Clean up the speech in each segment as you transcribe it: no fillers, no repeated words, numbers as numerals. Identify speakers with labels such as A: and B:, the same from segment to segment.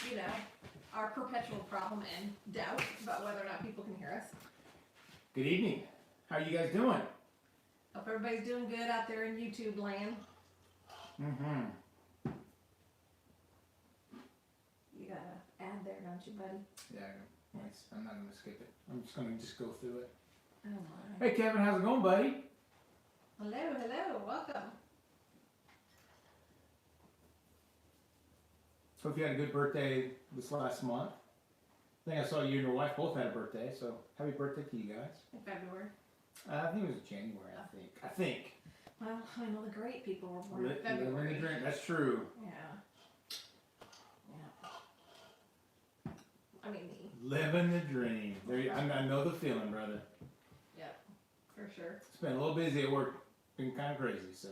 A: you know, our perpetual problem and doubt about whether or not people can hear us.
B: Good evening. How are you guys doing?
A: Hope everybody's doing good out there in YouTube land.
B: Mm-hmm.
A: You got an ad there, don't you, buddy?
B: Yeah, I'm not going to skip it. I'm just going to go through it.
A: Oh, my.
B: Hey, Kevin, how's it going, buddy?
A: Hello, welcome.
B: Hope you had a good birthday this last month. I think I saw you and your wife both had a birthday, so happy birthday to you guys.
A: In February.
B: I think it was January, I think.
A: Well, I know the great people were born in February.
B: Living the dream. That's true.
A: Yeah. I mean me.
B: Living the dream. I know the feeling, brother.
A: Yep, for sure.
B: It's been a little busy at work. Been kind of crazy, so.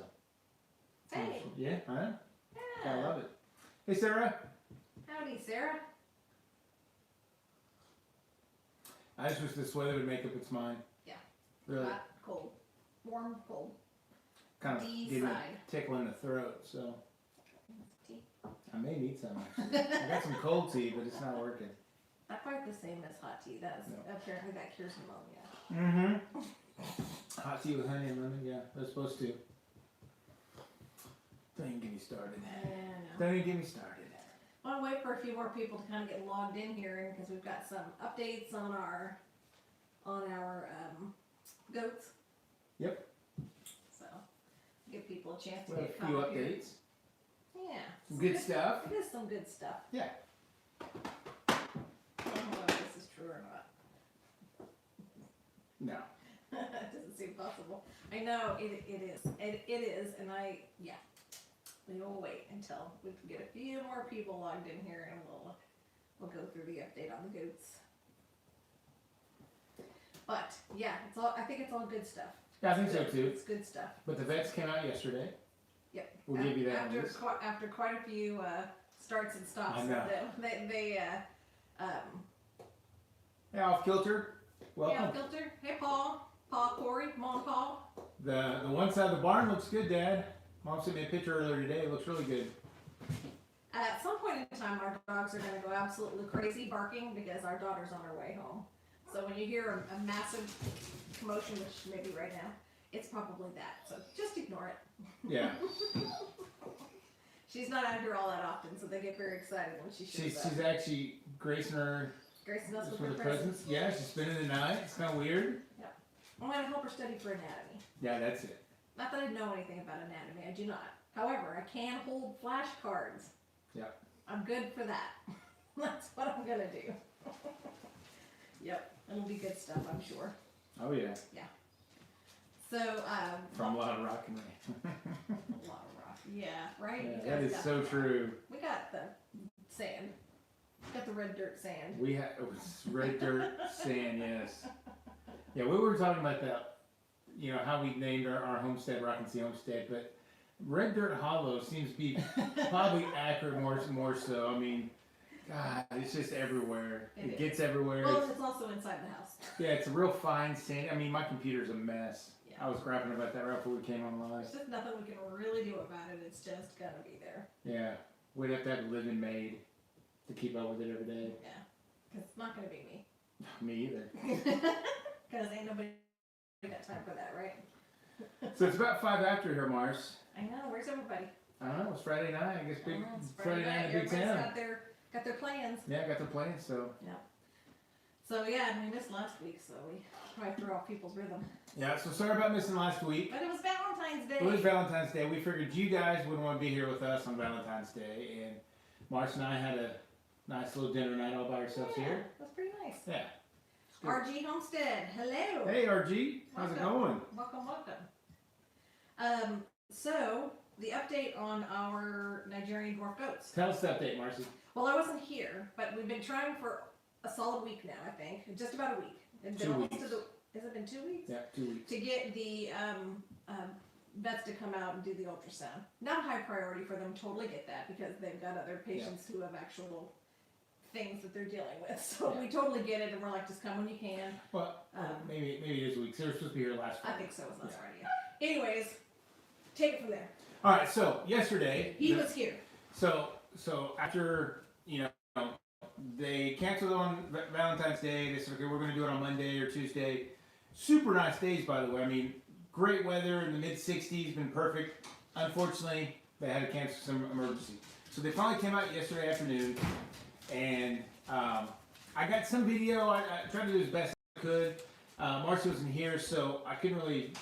A: Hey.
B: Yeah, huh?
A: Yeah.
B: I love it. Hey, Sarah.
A: Howdy, Sarah.
B: I just wish this weather would make up its mind.
A: Yeah.
B: Really.
A: Hot, cold. Warm, cold.
B: Kind of getting a tickle in the throat, so.
A: Tea.
B: I may need some, actually. I got some cold tea, but it's not working.
A: Not quite the same as hot tea. Apparently that cures pneumonia.
B: Mm-hmm. Hot tea with honey and lemon, yeah. They're supposed to. Don't even get me started.
A: Yeah,
B: Don't even get me started.
A: I want to wait for a few more people to kind of get logged in here because we've got some updates on our goats.
B: Yep.
A: So give people a chance to
B: We have
A: get
B: a few
A: caught here.
B: updates.
A: Yeah.
B: Some good stuff.
A: It is some good stuff.
B: Yeah.
A: I don't know if this is true or not.
B: No.
A: It doesn't seem possible. I know it is. It is, and yeah. We will wait until we can get a few more people logged in here, and we'll go through the update on the goats. But yeah, I think it's all good stuff.
B: Yeah, I think so too.
A: It's good stuff.
B: But the vets came out yesterday.
A: Yep.
B: We'll give you that.
A: After quite a few starts and stops.
B: I know.
A: They
B: Hey, Off Kilter. Welcome.
A: Yeah, Filter. Hey, Paul, Corey, Mom, Paul.
B: The one side of the barn looks good, Dad. Mom sent me a picture earlier today. It looks really good.
A: At some point in time, our dogs are going to go absolutely crazy barking because our daughter's on her way home. So when you hear a massive commotion, which maybe right now, it's probably that. So just ignore it.
B: Yeah.
A: She's not out here all that often, so they get very excited when she shows up.
B: She's actually gracing us
A: with
B: with
A: her
B: her
A: presence.
B: Yeah, she's spending the night. It's kind of weird.
A: Yep. I'm going to help her study for anatomy.
B: Yeah, that's it.
A: Not that I know anything about anatomy, I do not. However, I can hold flashcards.
B: Yep.
A: I'm good for that. That's what I'm gonna do. Yep, it'll be good stuff, I'm sure.
B: Oh yeah.
A: Yeah. So,
B: From a lot of rock and rain.
A: a lot of rock. Yeah, right?
B: Yeah,
A: You
B: that
A: guys
B: is
A: got
B: so
A: the-
B: true.
A: We got the sand. Got the red dirt sand.
B: We had it was red dirt sand, yes. Yeah, we were talking about that. You know how we named our homestead Rock and Sea Homestead, but Red Dirt Hollow seems to be probably accurate more so. I mean, God, it's just everywhere. It gets everywhere.
A: Well, it's also inside the house.
B: Yeah, it's a real fine sand. I mean, my computer's a mess.
A: Yeah.
B: I was grappling about that right before we came online.
A: There's just nothing we can really do about it. It's just gonna be there.
B: Yeah, we'd have to have a living maid to keep up with it every day.
A: Yeah, because it's not gonna be me.
B: Me either.
A: Because ain't nobody got time for that, right?
B: So it's about 5 after here, Mars.
A: I know. Where's everybody?
B: I don't know. It's Friday night. I guess big
A: It's
B: Friday night in Big
A: Everybody's
B: Town.
A: got their plans.
B: Yeah, I got the plans. So.
A: Yeah. So yeah, we missed last week, so we probably threw off people's rhythm.
B: Yeah. So sorry about missing last week.
A: But it was Valentine's Day.
B: It was Valentine's Day. We figured you guys wouldn't want to be here with us on Valentine's Day, and Mars and I had a nice little dinner night all by ourselves here.
A: That's pretty nice.
B: Yeah.
A: RG Homestead, hello.
B: Hey RG, how's it going?
A: Welcome. So the update on our Nigerian dwarf goats.
B: Tell us the update, Marcy.
A: Well, I wasn't here, but we've been trying for a solid week now. I think just about a week. It's been
B: 2
A: almost
B: weeks.
A: Has it been 2 weeks?
B: Yeah, 2 weeks.
A: To get the vets to come out and do the ultrasound. Not a high priority for them. Totally get that because they've got other patients who have actual things that they're dealing with. So we totally get it, and we're like, just come when you can.
B: Well, maybe it is a week. So they're supposed to be here last
A: I
B: Friday.
A: think so. It's last Friday. Yeah. Anyways, take it from there.
B: All right. So yesterday
A: He was here.
B: So after they canceled on Valentine's Day. They said, okay, we're going to do it on Monday or Tuesday. Super nice days, by the way. I mean, great weather in the mid 60s, been perfect. Unfortunately, they had to cancel some emergency. So they finally came out yesterday afternoon, and I got some video. I tried to do as best I could. Marcy wasn't here, so I couldn't really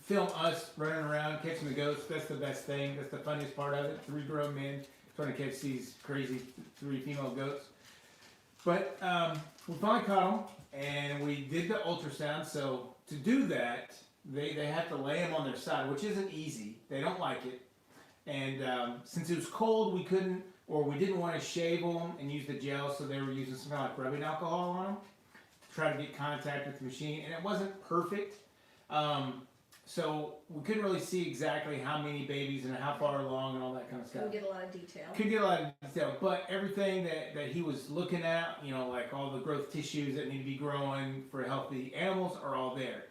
B: film us running around catching the goats. That's the best thing. That's the funniest part of it. 3 grown men trying to catch these crazy 3 female goats. But we finally caught them, and we did the ultrasound. So to do that, they have to lay them on their side, which isn't easy. They don't like it. And since it was cold, we couldn't, or we didn't want to shave them and use the gel, so they were using some kind of like rubbing alcohol on them to try to get contact with the machine, and it wasn't perfect. So we couldn't really see exactly how many babies and how far along and all that kind of stuff.
A: Couldn't get a lot of detail.
B: Couldn't get a lot of detail, but everything that he was looking at, you know, like all the growth tissues that need to be growing for healthy animals are all there.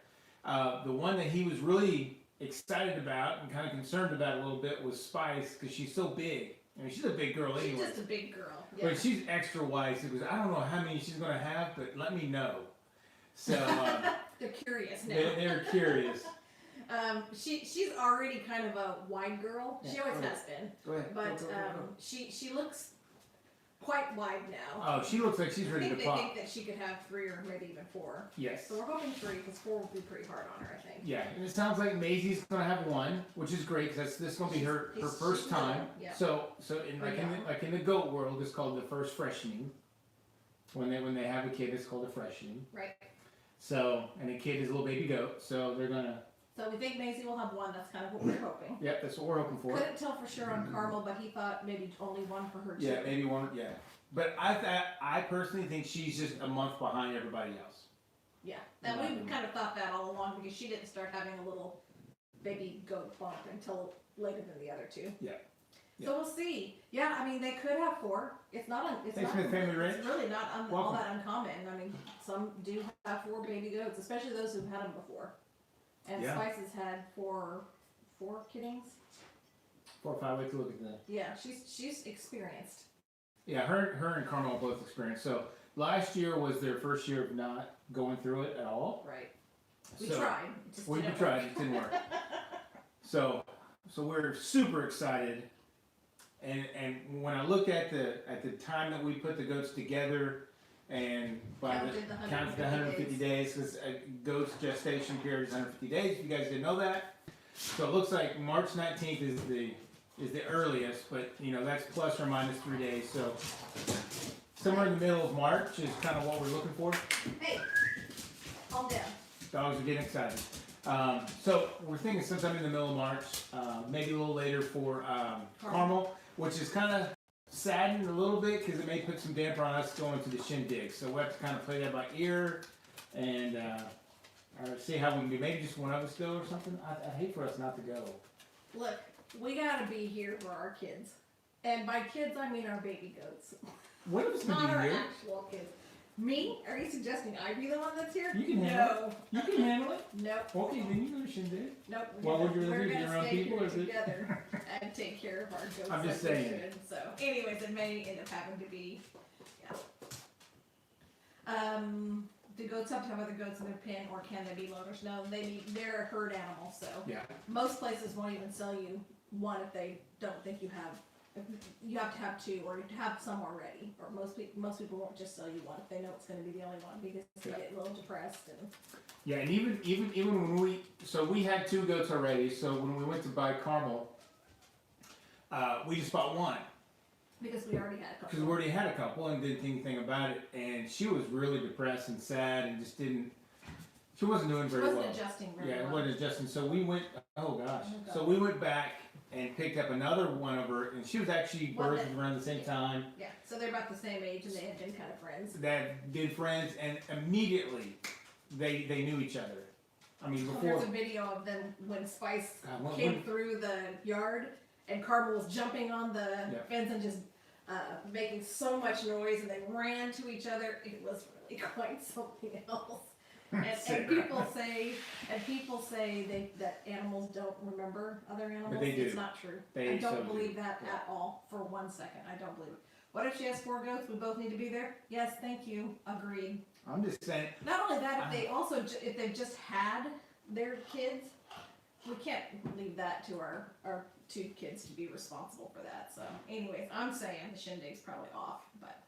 B: The one that he was really excited about and kind of concerned about a little bit was Spice, because she's so big. I mean, she's a big girl anyway.
A: She's just a big girl. Yeah.
B: But she's extra wise. It was, I don't know how many she's going to have, but let me know. So
A: they're curious now.
B: They're curious.
A: She's already kind of a wide girl. She always has been.
B: Go ahead.
A: But
B: Go.
A: she looks quite wide now.
B: Oh, she looks like she's ready to pop.
A: They think that she could have 3 or maybe even 4.
B: Yes.
A: So we're hoping 3, because 4 will be pretty hard on her, I think.
B: Yeah, and it sounds like Maisie's gonna have 1, which is great because this is gonna be her first time.
A: Yeah.
B: So in the goat world, it's called the first freshening. When they have a kid, it's called a freshening.
A: Right.
B: So, and a kid is a little baby goat, so they're gonna.
A: So we think Maisie will have 1. That's kind of what we're hoping.
B: Yep, that's what we're hoping for.
A: Couldn't tell for sure on Carmel, but he thought maybe only 1 for her too.
B: Yeah, maybe 1. Yeah, but I personally think she's just a month behind everybody else.
A: Yeah, and we kind of thought that all along because she didn't start having a little baby goat bump until later than the other 2.
B: Yeah.
A: So we'll see. Yeah, I mean they could have 4. It's not. It's
B: Thanks
A: not.
B: for the family ranch.
A: It's really not all that uncommon. I mean, some do have 4 baby goats, especially those who've had them before. And
B: Yeah.
A: Spice has had 4 kittings.
B: 4 or 5 ways to look at that.
A: Yeah, she's experienced.
B: Yeah, her and Carmel both experienced. So last year was their first year of not going through it at all.
A: Right. We
B: So,
A: tried.
B: We tried. It didn't work. So we're super excited. And when I look at the time that we put the goats together, and by counted the 150 days, because a goat's gestation period is 150 days. If you guys didn't know that, so it looks like March 19th is the earliest, but you know that's plus or minus 3 days. So somewhere in the middle of March is kind of what we're looking for.
A: Hey, calm down.
B: Dogs are getting excited. So we're thinking sometime in the middle of March, maybe a little later for Carmel, which is kind of saddened a little bit because it may put some damper on us going to the shindig. So we'll have to kind of play that by ear and see how we can do. Maybe just one of us go or something. I'd hate for us not to go.
A: Look, we gotta be here for our kids. And by kids, I mean our baby goats.
B: What if it's
A: Not
B: going to
A: our
B: be here?
A: actual kids. Me? Are you suggesting I be the one that's here?
B: You can handle it. You can handle it.
A: Nope.
B: Okay, then you go to shindig.
A: Nope.
B: What would you rather
A: we're
B: do,
A: gonna
B: your own
A: stay
B: people,
A: here
B: or is it-
A: together and take care of our goats.
B: I'm just
A: like we
B: saying.
A: should. So, anyways, it may end up having to be, yeah. Do goats have to have other goats in their pen, or can they be loaners? No, they're a herd animal, so
B: Yeah.
A: most places won't even sell you 1 if they don't think you have. You have to have 2, or to have some already. Or most people won't just sell you 1 if they know it's going to be the only one, because they get a little depressed and.
B: Yeah, and even when we had 2 goats already. So when we went to buy Carmel, we just bought 1
A: Because we already had a couple.
B: because we already had a couple and didn't think anything about it. And she was really depressed and sad and just didn't. She wasn't doing very well.
A: Wasn't adjusting very
B: Yeah, it
A: well.
B: wasn't adjusting. So we went. Oh gosh.
A: Oh, God.
B: So we went back and picked up another one of her, and she was actually
A: Well,
B: birthed around the same time.
A: Yeah, so they're about the same age, and they had been kind of friends.
B: That did friends, and immediately they knew each other. I mean,
A: So
B: before.
A: there's a video of them when Spice
B: God, when-
A: came through the yard, and Carmel was jumping on the
B: Yeah.
A: fence and just making so much noise, and they ran to each other. It was really quite something else. And people say that animals don't remember other animals.
B: But they do.
A: It's not true.
B: They
A: I don't
B: so
A: believe
B: do.
A: that
B: Yeah.
A: at all for 1 second. I don't believe it. What if she has 4 goats? We both need to be there? Yes, thank you. Agreed.
B: I'm just saying.
A: Not only that, if they also, if they've just had their kids, we can't leave that to our 2 kids to be responsible for that. So anyways, I'm saying the shindig's probably off, but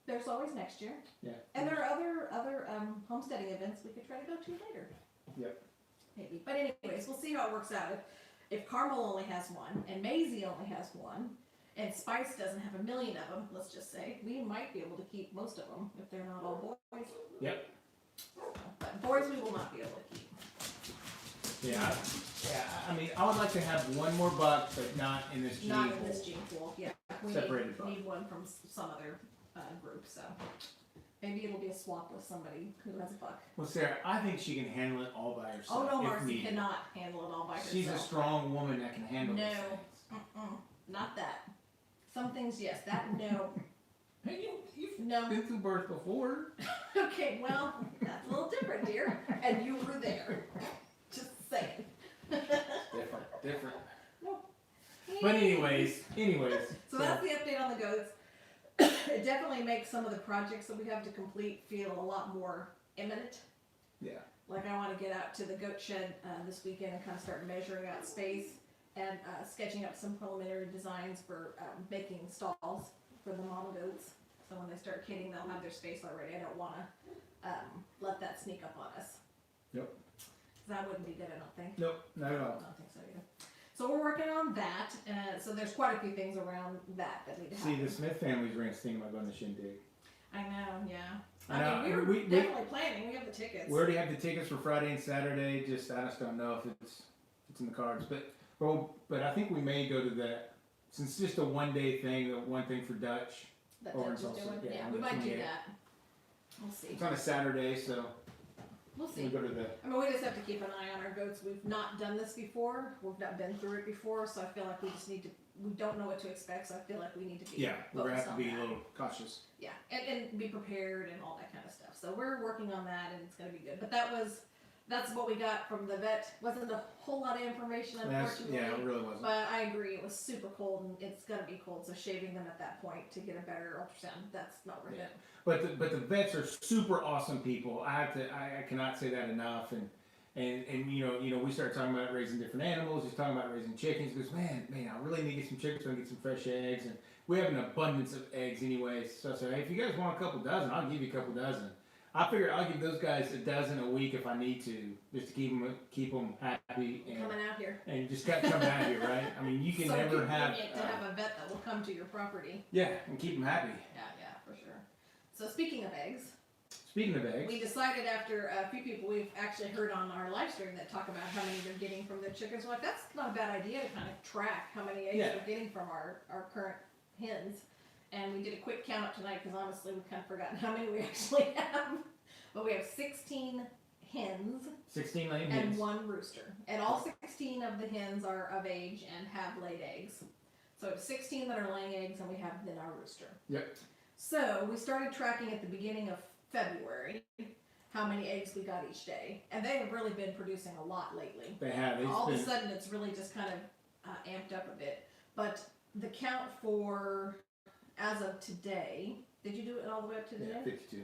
A: there's always next year.
B: Yeah.
A: And there are other homesteading events we could try to go to later.
B: Yep.
A: Maybe. But anyways, we'll see how it works out. If Carmel only has 1, and Maisie only has 1, and Spice doesn't have a million of them, let's just say, we might be able to keep most of them if they're not all boys.
B: Yep.
A: But boys we will not be able to keep.
B: Yeah. Yeah. I mean, I would like to have 1 more buck, but not in this gene
A: Not
B: pool.
A: in this gene pool. Yeah. We
B: Separated buck.
A: need one from some other group, so maybe it'll be a swap with somebody who has a buck.
B: Well, Sarah, I think she can handle it all by herself.
A: Oh no,
B: if
A: Marcy
B: needed.
A: cannot handle it all by herself.
B: She's a strong woman that can handle
A: No.
B: these things.
A: Not that. Some things, yes. That, no.
B: Hey, you've
A: No.
B: been through birth before.
A: Okay, well, that's a little different, dear. And you were there. Just saying.
B: Different.
A: No.
B: But anyways.
A: So that's the update on the goats. It definitely makes some of the projects that we have to complete feel a lot more imminent.
B: Yeah.
A: Like I want to get out to the goat shed this weekend and kind of start measuring out space and sketching up some preliminary designs for making stalls for the model goats. So when they start kidding, they'll have their space already. I don't want to let that sneak up on us.
B: Yep.
A: That wouldn't be good, I don't think.
B: Nope, not at
A: I
B: all.
A: don't think so either. So we're working on that. So there's quite a few things around that need to happen.
B: See, the Smith family's thinking about going to Shindig.
A: I know, yeah.
B: I know,
A: mean, we were
B: we-
A: definitely planning. We have the tickets.
B: We already have the tickets for Friday and Saturday. I just don't know if it's in the cards. But I think we may go to that, since it's just a 1-day thing, the one thing for Dutch.
A: that
B: over
A: Dutch is
B: in Tulsa,
A: doing.
B: yeah,
A: Yeah,
B: on
A: we
B: the
A: might do
B: 28th.
A: that. We'll see.
B: It's on a Saturday, so
A: We'll
B: we
A: see.
B: go to the.
A: I mean, we just have to keep an eye on our goats. We've not done this before. We've not been through it before, so I feel like we just need to. We don't know what to expect, so I feel like we need to be.
B: Yeah, we're gonna have
A: focused
B: to
A: on
B: be a
A: that.
B: little cautious.
A: Yeah, and be prepared and all that kind of stuff. So we're working on that, and it's gonna be good. But that's what we got from the vet. Wasn't a whole lot of information, unfortunately.
B: Yeah, it really wasn't.
A: But I agree, it was super cold, and it's gonna be cold. So shaving them at that point to get a better ultrasound, that's not worth it.
B: But the vets are super awesome people. I cannot say that enough. And you know we started talking about raising different animals. He's talking about raising chickens. He goes, man, I really need to get some chickens. So I can get some fresh eggs. And we have an abundance of eggs anyway. So I said, hey, if you guys want a couple dozen, I'll give you a couple dozen. I figure I'll give those guys a dozen a week if I need to, just to keep them happy and
A: Coming out here.
B: and just come out here, right? I mean, you can
A: So
B: never have
A: convenient to have a vet that will come to your property.
B: yeah, and keep them happy.
A: Yeah, for sure. So speaking of eggs,
B: Speaking of eggs,
A: we decided after a few people we've actually heard on our live stream that talk about how many they're getting from their chickens. We're like, that's not a bad idea to kind of track how many eggs
B: Yeah.
A: we're getting from our current hens. And we did a quick count tonight because honestly we've kind of forgotten how many we actually have. But we have 16 hens
B: 16 laying
A: and
B: hens.
A: 1 rooster. And all 16 of the hens are of age and have laid eggs. So we have 16 that are laying eggs and we have then our rooster.
B: Yep.
A: So we started tracking at the beginning of February how many eggs we got each day. And they have really been producing a lot lately.
B: They have.
A: All of a sudden it's really just kind of amped up a bit. But the count for, as of today, did you do it all the way up to today?
B: Yeah, 52.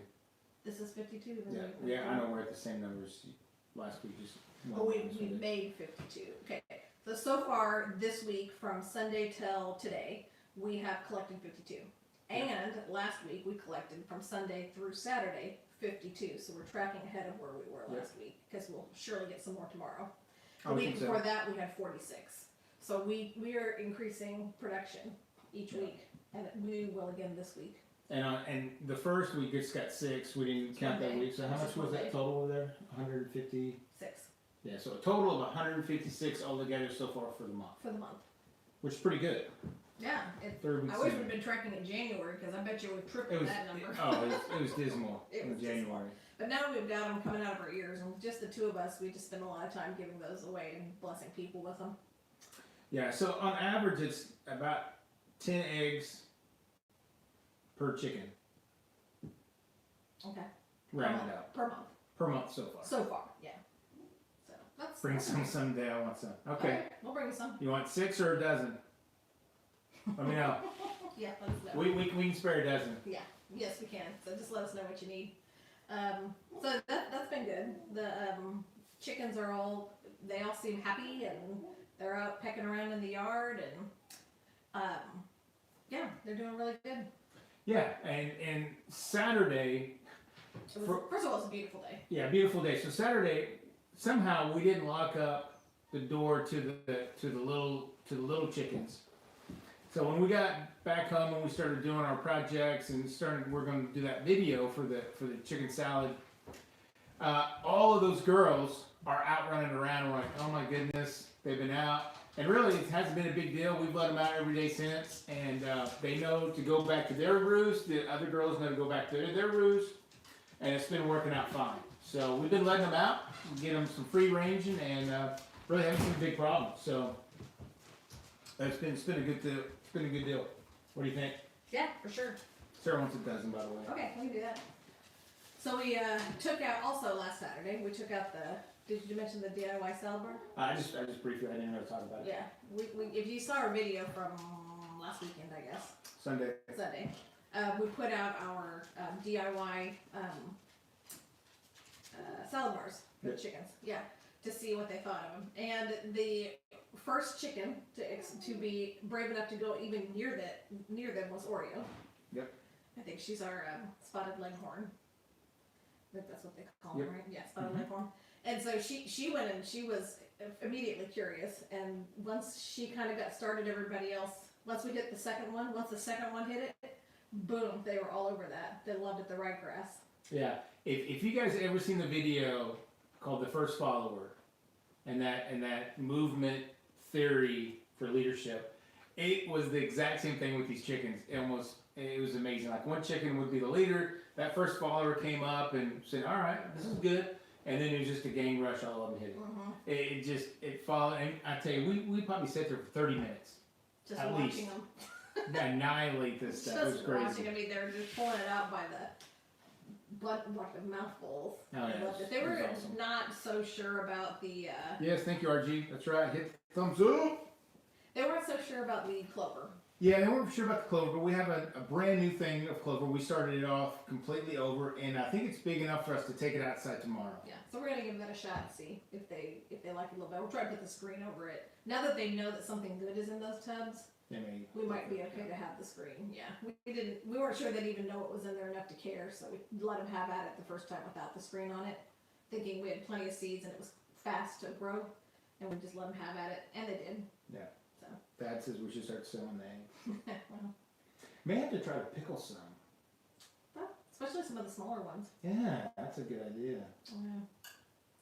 A: This is 52?
B: Yeah, I know we're at the same numbers last week. Just
A: Oh, we made 52. Okay. So far this week, from Sunday till today, we have collected 52. And last week we collected from Sunday through Saturday 52. So we're tracking ahead of where we were last week because we'll surely get some more tomorrow. The week before that we had 46. So we are increasing production each week, and we will again this week.
B: And the first week just got 6. We didn't count that week. So how much was that total over there? 150.
A: 6
B: Yeah, so a total of 156 altogether so far for the month,
A: for the month.
B: which is pretty good.
A: Yeah,
B: Third week.
A: I wish we'd been tracking in January because I bet you we tripled that number.
B: It was dismal
A: It
B: in
A: was
B: January.
A: But now we've got them coming out of our ears, and just the 2 of us, we just spend a lot of time giving those away and blessing people with them.
B: Yeah, so on average it's about 10 eggs per chicken.
A: Okay.
B: Rounded out.
A: Per month.
B: Per month so far.
A: So far, yeah. So that's
B: Bring
A: that's
B: some
A: nice.
B: someday. I want some. Okay.
A: Alright, we'll bring you some.
B: You want 6 or a dozen? Let me know.
A: yeah, let us know.
B: We can spare a dozen.
A: Yeah, yes, we can. So just let us know what you need. So that's been good. The chickens they all seem happy and they're out pecking around in the yard and yeah, they're doing really good.
B: Yeah, and Saturday.
A: First of all, it's a beautiful day.
B: Yeah, beautiful day. So Saturday, somehow we didn't lock up the door to the little chickens. So when we got back home and we started doing our projects and we're going to do that video for the chicken salad. All of those girls are out running around. We're like, oh my goodness, they've been out. And really, it hasn't been a big deal. We've let them out every day since, and they know to go back to their roost. The other girls know to go back to their roost, and it's been working out fine. So we've been letting them out, get them some free ranging, and really haven't seen big problems. So it's been a good deal. It's been a good deal. What do you think?
A: Yeah, for sure.
B: Sarah wants a dozen, by the way.
A: Okay, we can do that. So we took out also last Saturday. We took out the. Did you mention the DIY salad bar?
B: I just briefly, I didn't know to talk about it.
A: Yeah, we if you saw our video from last weekend, I guess.
B: Sunday.
A: We put out our DIY salad bars for the chickens. Yeah, to see what they thought of them. And the first chicken to be brave enough to go even near them was Oreo.
B: Yep.
A: I think she's our spotted leghorn. I think that's what they call
B: Yep.
A: her, right? Yeah, spotted leghorn. And so she went and she was immediately curious. And once she kind of got started, everybody else. Once we hit the second one, once the second one hit it, boom, they were all over that. They loved it, the ryegrass.
B: Yeah. If you guys ever seen the video called "The First Follower," and that movement theory for leadership, it was the exact same thing with these chickens. It was amazing. Like one chicken would be the leader. That first follower came up and said, "All right, this is good," and then it was just a gang rush. All of them hit it.
A: Mm-hmm.
B: It followed. And I tell you, we probably sat there for 30 minutes.
A: Just
B: at
A: watching
B: least.
A: them.
B: Annihilate this stuff. It was
A: Just
B: crazy.
A: watching them. I mean, they were just pulling it out by the like the mouthfuls.
B: Oh, yeah,
A: They loved it. They
B: it was
A: were
B: awesome.
A: not so sure about the.
B: Yes, thank you, RG. That's right. Hit the thumbs up.
A: They weren't so sure about the clover.
B: Yeah, they weren't sure about the clover, but we have a brand new thing of clover. We started it off completely over, and I think it's big enough for us to take it outside tomorrow.
A: Yeah, so we're gonna give that a shot and see if they like it a little bit. We'll try to put the screen over it. Now that they know that something good is in those tubs, we might be okay to have the screen. Yeah, we weren't sure they'd even know what was in there enough to care, so we let them have at it the first time without the screen on it, thinking we had plenty of seeds and it was fast to grow, and we just let them have at it, and they did.
B: Yeah.
A: So.
B: Dad says we should start selling that.
A: Well,
B: May have to try to pickle some.
A: well, especially some of the smaller ones.
B: Yeah, that's a good idea.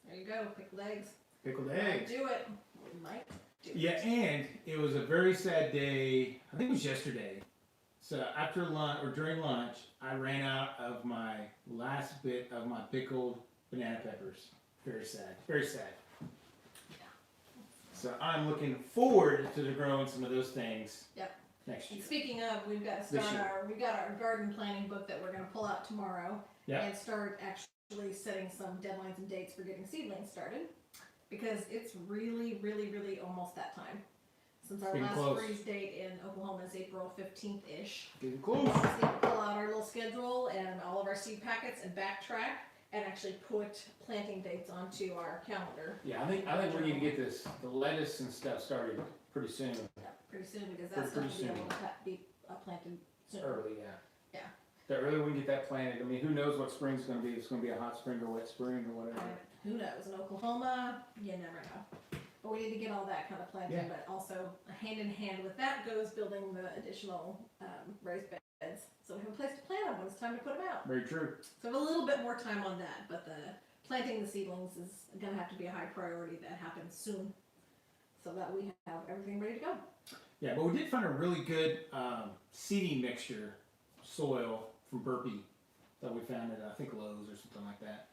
A: There you go, pickled eggs.
B: Pickled
A: Might
B: eggs.
A: do it. We might do
B: Yeah,
A: it.
B: and it was a very sad day. I think it was yesterday. So after lunch, or during lunch, I ran out of my last bit of my pickled banana peppers. Very sad. Very sad. So I'm looking forward to growing some of those things.
A: Yep.
B: Next year.
A: And speaking of, we've got to
B: This
A: start
B: year.
A: we got our garden planning book that we're going to pull out tomorrow.
B: Yeah.
A: And start actually setting some deadlines and dates for getting seedlings started. Because it's really, really, really almost that time. Since our
B: Getting
A: last
B: close.
A: freeze date in Oklahoma is April 15th-ish.
B: Getting close.
A: We just need to pull out our little schedule and all of our seed packets and backtrack and actually put planting dates onto our calendar.
B: Yeah, I think we need to get the lettuce and stuff started pretty soon.
A: Pretty soon, because that's
B: Pretty
A: going to be
B: soon.
A: able to be planted soon.
B: Early, yeah.
A: Yeah.
B: The earlier we can get that planted, I mean, who knows what spring's going to be? If it's going to be a hot spring or wet spring or whatever.
A: Who knows? In Oklahoma, you never know. But we need to get all that kind of planted.
B: Yeah.
A: But also, hand in hand with that goes building the additional raised beds, so we have a place to plant them when it's time to put them out.
B: Very true.
A: So we have a little bit more time on that, but the planting the seedlings is going to have to be a high priority. That happens soon, so that we have everything ready to go.
B: Yeah, but we did find a really good seeding mixture soil from Burpee that we found at I think Lowe's or something like that.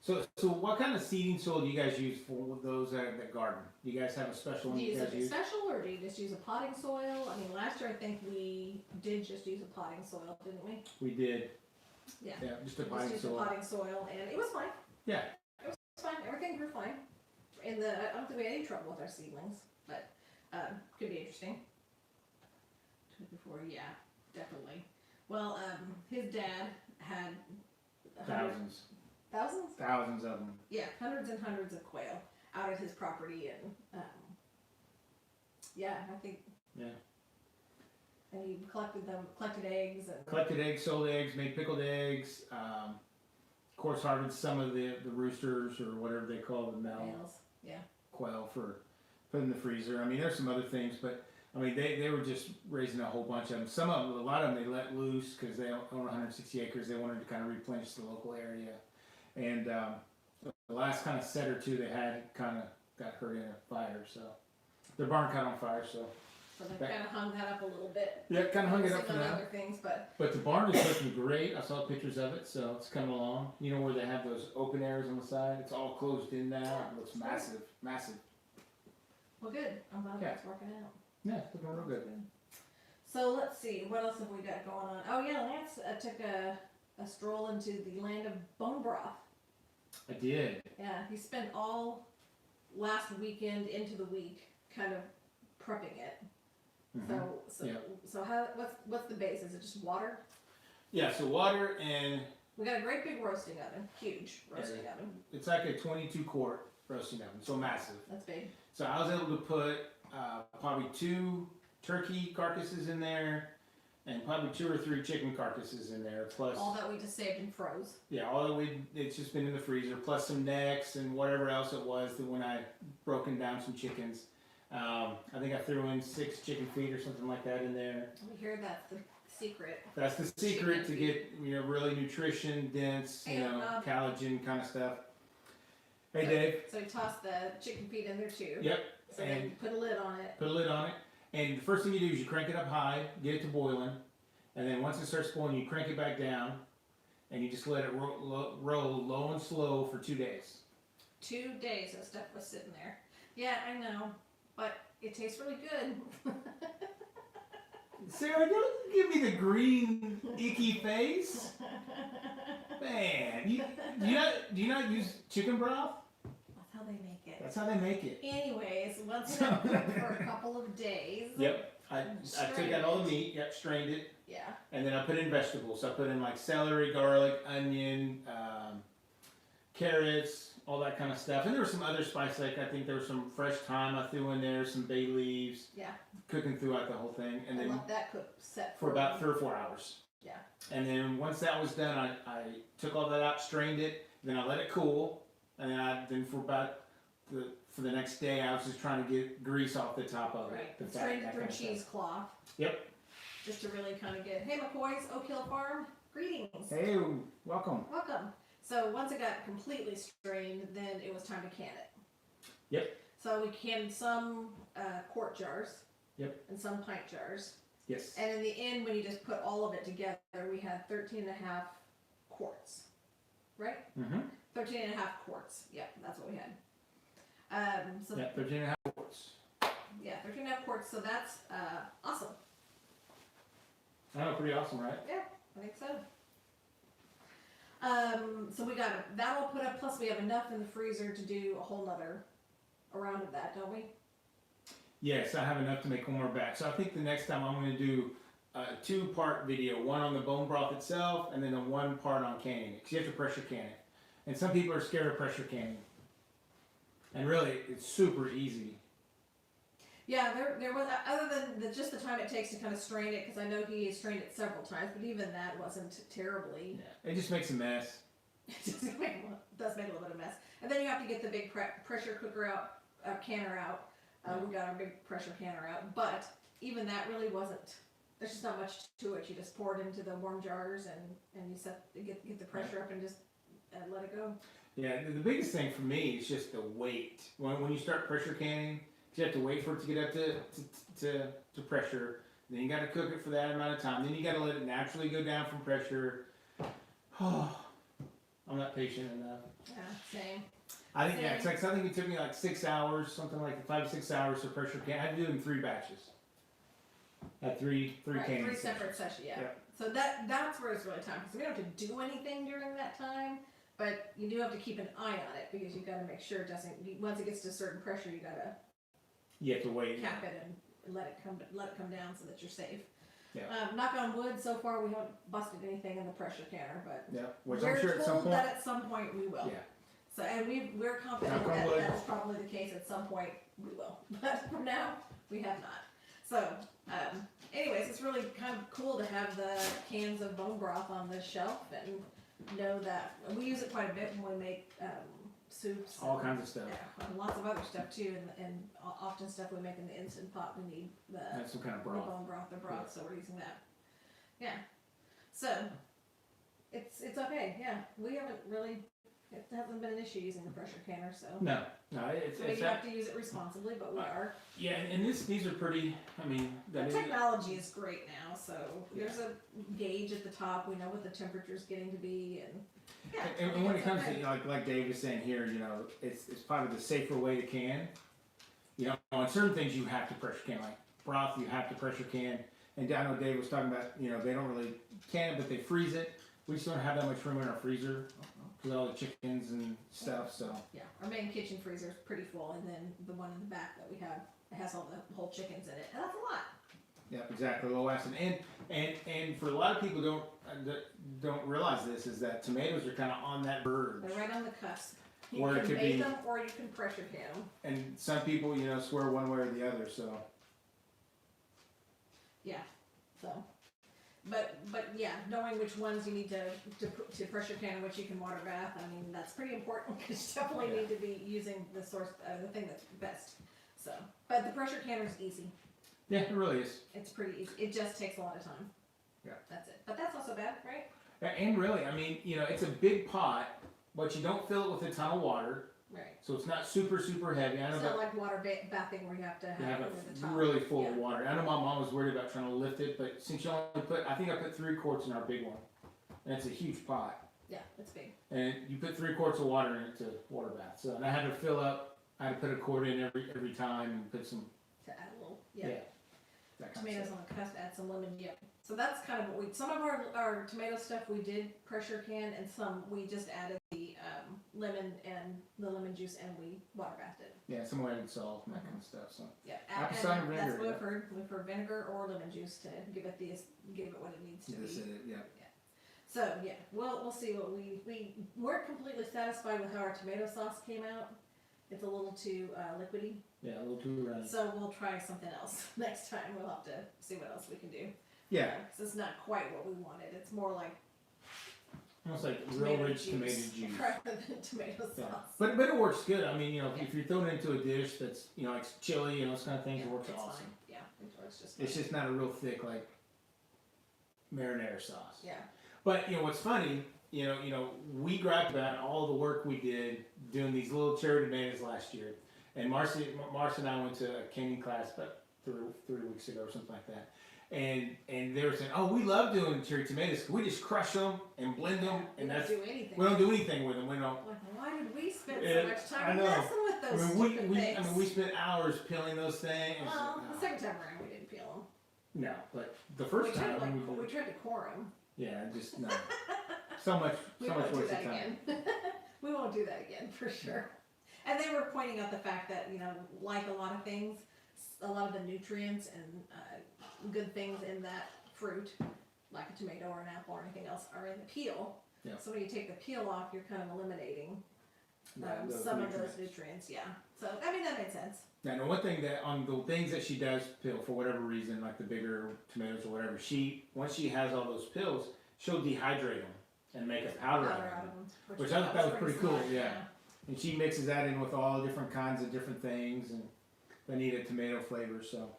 B: So what kind of seeding soil do you guys use for those that garden? Do you guys have a special one
A: Do you
B: you
A: use
B: guys
A: a
B: use?
A: special, or do you just use a potting soil? I mean, last year I think we did just use a potting soil, didn't we?
B: We did.
A: Yeah.
B: Yeah, just a
A: We
B: potting
A: just used
B: soil.
A: a potting soil, and it was fine.
B: Yeah.
A: It was fine. Everything grew fine. I don't think we had any trouble with our seedlings, but could be interesting. Before, yeah. definitely. Well, his dad had
B: Thousands.
A: thousands?
B: Thousands of them.
A: Yeah, hundreds and hundreds of quail out at his property, and yeah, I think.
B: Yeah.
A: And he collected eggs, and
B: Collected eggs, sold eggs, made pickled eggs. Of course, harvested some of the roosters or whatever they call the
A: males. Yeah.
B: quail for put in the freezer. I mean, there's some other things, but I mean, they were just raising a whole bunch of them. Some of them, a lot of them, they let loose because they own 160 acres. They wanted to kind of replenish the local area, and the last kind of set or two they had kind of got hurt in a fire, so their barn caught on fire. So
A: they kind of hung that up a little bit.
B: Yeah, kind of hung it up for
A: on
B: now.
A: Other things, but
B: the barn is looking great. I saw pictures of it, so it's coming along. You know where they have those open areas on the side? It's all closed in now. It looks massive, massive.
A: Well, good. I'm glad that's working out.
B: Yeah, it's looking real good.
A: So let's see, what else have we got going on? Oh yeah, Lance took a stroll into the land of bone broth.
B: I did.
A: Yeah, he spent all last weekend into the week kind of prepping it.
B: Mm-hmm.
A: So how what's the base? Is it just water?
B: Yeah, so water, and
A: we got a great big roasting oven, huge roasting oven.
B: It's like a 22-quart roasting oven, so massive.
A: That's big.
B: So I was able to put probably 2 turkey carcasses in there, and probably 2 or 3 chicken carcasses in there, plus
A: all that we just saved and froze.
B: Yeah, all that it's just been in the freezer, plus some necks and whatever else it was that when I broken down some chickens. I think I threw in 6 chicken feet or something like that in there.
A: We hear that's the secret.
B: That's the secret to get really nutrition dense, collagen kind of stuff. Hey, Dave.
A: So we tossed the chicken feet in there too.
B: Yep.
A: So then you put a lid on it.
B: Put a lid on it, and the first thing you do is you crank it up high, get it to boiling, and then once it starts boiling, you crank it back down, and you just let it roll low and slow for 2 days.
A: 2 days that stuff was sitting there. Yeah, I know, but it tastes really good.
B: Sarah, don't give me the green icky face. Man, do you not use chicken broth?
A: That's how they make it.
B: That's how they make it.
A: Anyways, once it cooked for a couple of days.
B: Yep. I took out all the meat, strained it.
A: Yeah.
B: And then I put in vegetables. I put in like celery, garlic, onion, carrots, all that kind of stuff. And there was some other spice, like I think there was some fresh thyme I threw in there, some bay leaves.
A: Yeah.
B: Cooking throughout the whole thing. And
A: I
B: then
A: let that cook set
B: for about 3 or 4 hours.
A: Yeah.
B: And then once that was done, I took all that out, strained it, then I let it cool, and then for the next day, I was just trying to get grease off the top of it.
A: Right.
B: The fat,
A: Strained it
B: that
A: through
B: kind of
A: cheesecloth.
B: Yep.
A: Just to really kind of get, hey McCoy's Oak Hill Farm, greetings.
B: Hey, welcome.
A: Welcome. So once it got completely strained, then it was time to can it.
B: Yep.
A: So we canned some quart jars.
B: Yep.
A: And some pint jars.
B: Yes.
A: And in the end, when you just put all of it together, we had 13.5 quarts. Right?
B: Mm-hmm.
A: 13.5 quarts. Yep, that's what we had. So
B: yeah, 13.5 quarts.
A: Yeah, 13.5 quarts. So that's awesome.
B: I know, pretty awesome, right?
A: Yeah, I think so. So we got that all put up. Plus, we have enough in the freezer to do a whole nother round of that, don't we?
B: Yes, I have enough to make one more batch. So I think the next time I'm going to do a 2-part video, one on the bone broth itself, and then a 1 part on canning it. Because you have to pressure can it. And some people are scared of pressure canning. And really, it's super easy.
A: Yeah, there was, other than just the time it takes to kind of strain it, because I know he strained it several times, but even that wasn't terribly.
B: Yeah, it just makes a mess.
A: It does make a little bit of mess. And then you have to get the big pressure cooker out, canner out. We got our big pressure canner out, but even that really wasn't. There's just not much to it. You just pour it into the warm jars and you get the pressure up and just let it go.
B: Yeah, the biggest thing for me is just the wait. When you start pressure canning, you have to wait for it to get up to pressure. Then you got to cook it for that amount of time. Then you got to let it naturally go down from pressure. Oh, I'm not patient enough.
A: Yeah, same.
B: I think I think it took me like 6 hours, something like 5 to 6 hours to pressure can. I had to do it in 3 batches. Had three canning
A: 3 separate sessions. Yeah.
B: Yep.
A: So that's where it's really time, because we don't have to do anything during that time, but you do have to keep an eye on it, because you got to make sure it doesn't. Once it gets to a certain pressure, you got to.
B: You have to wait.
A: Cap it and let it come down so that you're safe. Knock on wood, so far we haven't busted anything in the pressure canner, but
B: Yeah, which
A: we're
B: I'm sure at some
A: told
B: point.
A: that at some point we will.
B: Yeah.
A: So, and we're confident
B: Knock on
A: that
B: wood.
A: that's probably the case at some point we will. But for now, we have not. So, anyways, it's really kind of cool to have the cans of bone broth on the shelf and know that we use it quite a bit when we make soups.
B: All
A: and,
B: kinds of stuff.
A: yeah, and lots of other stuff too, and often stuff we make in the Instant Pot, we need
B: That's some kind of
A: the
B: broth.
A: bone broth, so we're using that. Yeah. So, it's okay, yeah. We haven't really, it hasn't been an issue using the pressure canner, so.
B: No, it's
A: We have to use it responsibly, but we are.
B: yeah, and these are pretty. I mean,
A: The
B: that is,
A: technology is great now, so there's a gauge at the top, we know what the temperature's getting to be, and, yeah. I
B: and
A: think
B: when
A: it's
B: it comes
A: okay.
B: to like Dave was saying here, it's probably the safer way to can. On certain things you have to pressure can, like broth, you have to pressure can. And I know Dave was talking about, they don't really can it, but they freeze it. We just don't have that much room in our freezer with all the chickens and stuff. So
A: Yeah, our main kitchen freezer is pretty full, and then the one in the back that we have, it has all the whole chickens in it, and that's a lot.
B: yeah, exactly, low acid. And for a lot of people don't realize this is that tomatoes are kind of on that verge.
A: They're right on the cusp. You
B: Or it
A: can
B: could
A: bake
B: be-
A: them, or you can pressure can them.
B: And some people, swear one way or the other. So
A: Yeah, so, but yeah, knowing which ones you need to pressure can and which you can water bath, I mean, that's pretty important, because you definitely
B: Yeah.
A: need to be using the source, the thing that's best. So, but the pressure canner is easy.
B: yeah, it really is.
A: It's pretty easy. It just takes a lot of time.
B: Yeah.
A: That's it. But that's not so bad, right?
B: And really, I mean, it's a big pot, but you don't fill it with a ton of water,
A: Right.
B: so it's not super heavy. I know
A: It's
B: that
A: not like water bathing where you have to
B: you
A: have
B: have
A: it
B: it
A: over the top.
B: really full of
A: Yeah.
B: water. I know my mom was worried about trying to lift it, but since you only I think I put 3 quarts in our big one, and it's a huge pot,
A: Yeah, it's big.
B: and you put 3 quarts of water in it to water bath. So and I had to fill up. I had to put a quart in every time and put some
A: To add a little,
B: that kind of
A: tomatoes
B: stuff.
A: on the cusp, add some lemon. Yeah. So that's kind of what some of our tomato stuff we did pressure can, and some we just added the lemon and the lemon juice, and we water bathed it.
B: Yeah, some added salt and that kind of stuff. So
A: Yeah.
B: Apple
A: And
B: cider
A: that's
B: vinegar,
A: what we've
B: yeah.
A: heard. We've heard vinegar or lemon juice to give it what it needs to
B: this
A: be.
B: is it. Yeah.
A: So yeah, we'll see what we weren't completely satisfied with how our tomato sauce came out. It's a little too liquidy.
B: Yeah, a little too runny.
A: So we'll try something else next time. We'll have to see what else we can do.
B: Yeah,
A: Because it's not quite what we wanted. It's more like
B: almost like real rich tomato juice.
A: rather than tomato sauce.
B: Yeah. But it works good. I mean, if you're throwing it into a dish that's like chili and those kind of things,
A: Yeah,
B: it works
A: it's
B: awesome.
A: fine. Yeah, it works just
B: It's
A: fine.
B: just not a real thick like marinara sauce.
A: Yeah.
B: But what's funny, we grabbed about all the work we did doing these little cherry tomatoes last year, and Marcy and I went to a canning class about 3 weeks ago or something like that, and they were saying, oh, we love doing cherry tomatoes. We just crush them and blend them,
A: We
B: and
A: don't
B: that's
A: do anything.
B: we don't do anything with them. We don't.
A: Like, why did we spend
B: Yeah,
A: so much
B: I
A: time
B: know.
A: messing with
B: I
A: those
B: mean,
A: stupid
B: we
A: things?
B: spent hours peeling those things.
A: Well, the second time around we didn't peel
B: No, but the
A: them.
B: first time
A: We tried to core them.
B: yeah, just no. So much
A: We
B: waste
A: won't do
B: of
A: that
B: time.
A: again. We won't do that again for sure. And they were pointing out the fact that like a lot of things, a lot of the nutrients and good things in that fruit, like a tomato or an apple or anything else, are in the peel.
B: Yeah.
A: So when you take the peel off, you're kind of eliminating
B: Those
A: some
B: nutrients.
A: of those nutrients. Yeah. So I mean that made sense.
B: Now, the one thing that on the things that she does peel for whatever reason, like the bigger tomatoes or whatever, once she has all those pills, she'll dehydrate them and make a powder out of them. Which I thought that was pretty cool, yeah. And she mixes that in with all different kinds of different things, and they need a tomato flavor. So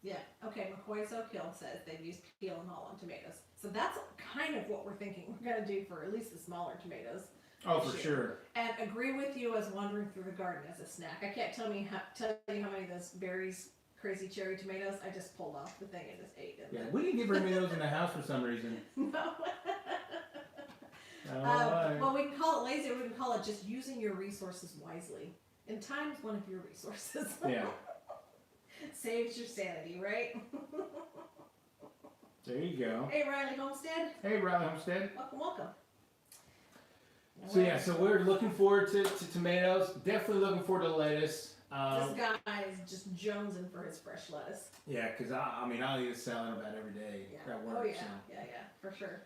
A: Yeah. Okay. McCoy's Oak Hill says they've used peel and hull on tomatoes. So that's kind of what we're thinking we're gonna do for at least the smaller tomatoes.
B: for sure.
A: And agree with you as wandering through the garden as a snack. I can't tell you how many of those berries, crazy cherry tomatoes, I just pulled off the thing and just ate. And
B: Yeah, we didn't get very many of those in the house for some reason.
A: No.
B: I don't know why.
A: Well, we can call it lazy, or we can call it just using your resources wisely. And time's one of your resources.
B: Yeah.
A: Saves your sanity, right?
B: There you go.
A: Hey, Riley Homestead.
B: Hey, Riley Homestead.
A: Welcome, welcome.
B: So yeah, so we're looking forward to tomatoes. Definitely looking forward to lettuce.
A: This guy is just jonesing for his fresh lettuce.
B: Yeah, because I'll eat a salad about every day
A: Yeah.
B: at work.
A: Oh yeah,
B: So.
A: yeah, for sure.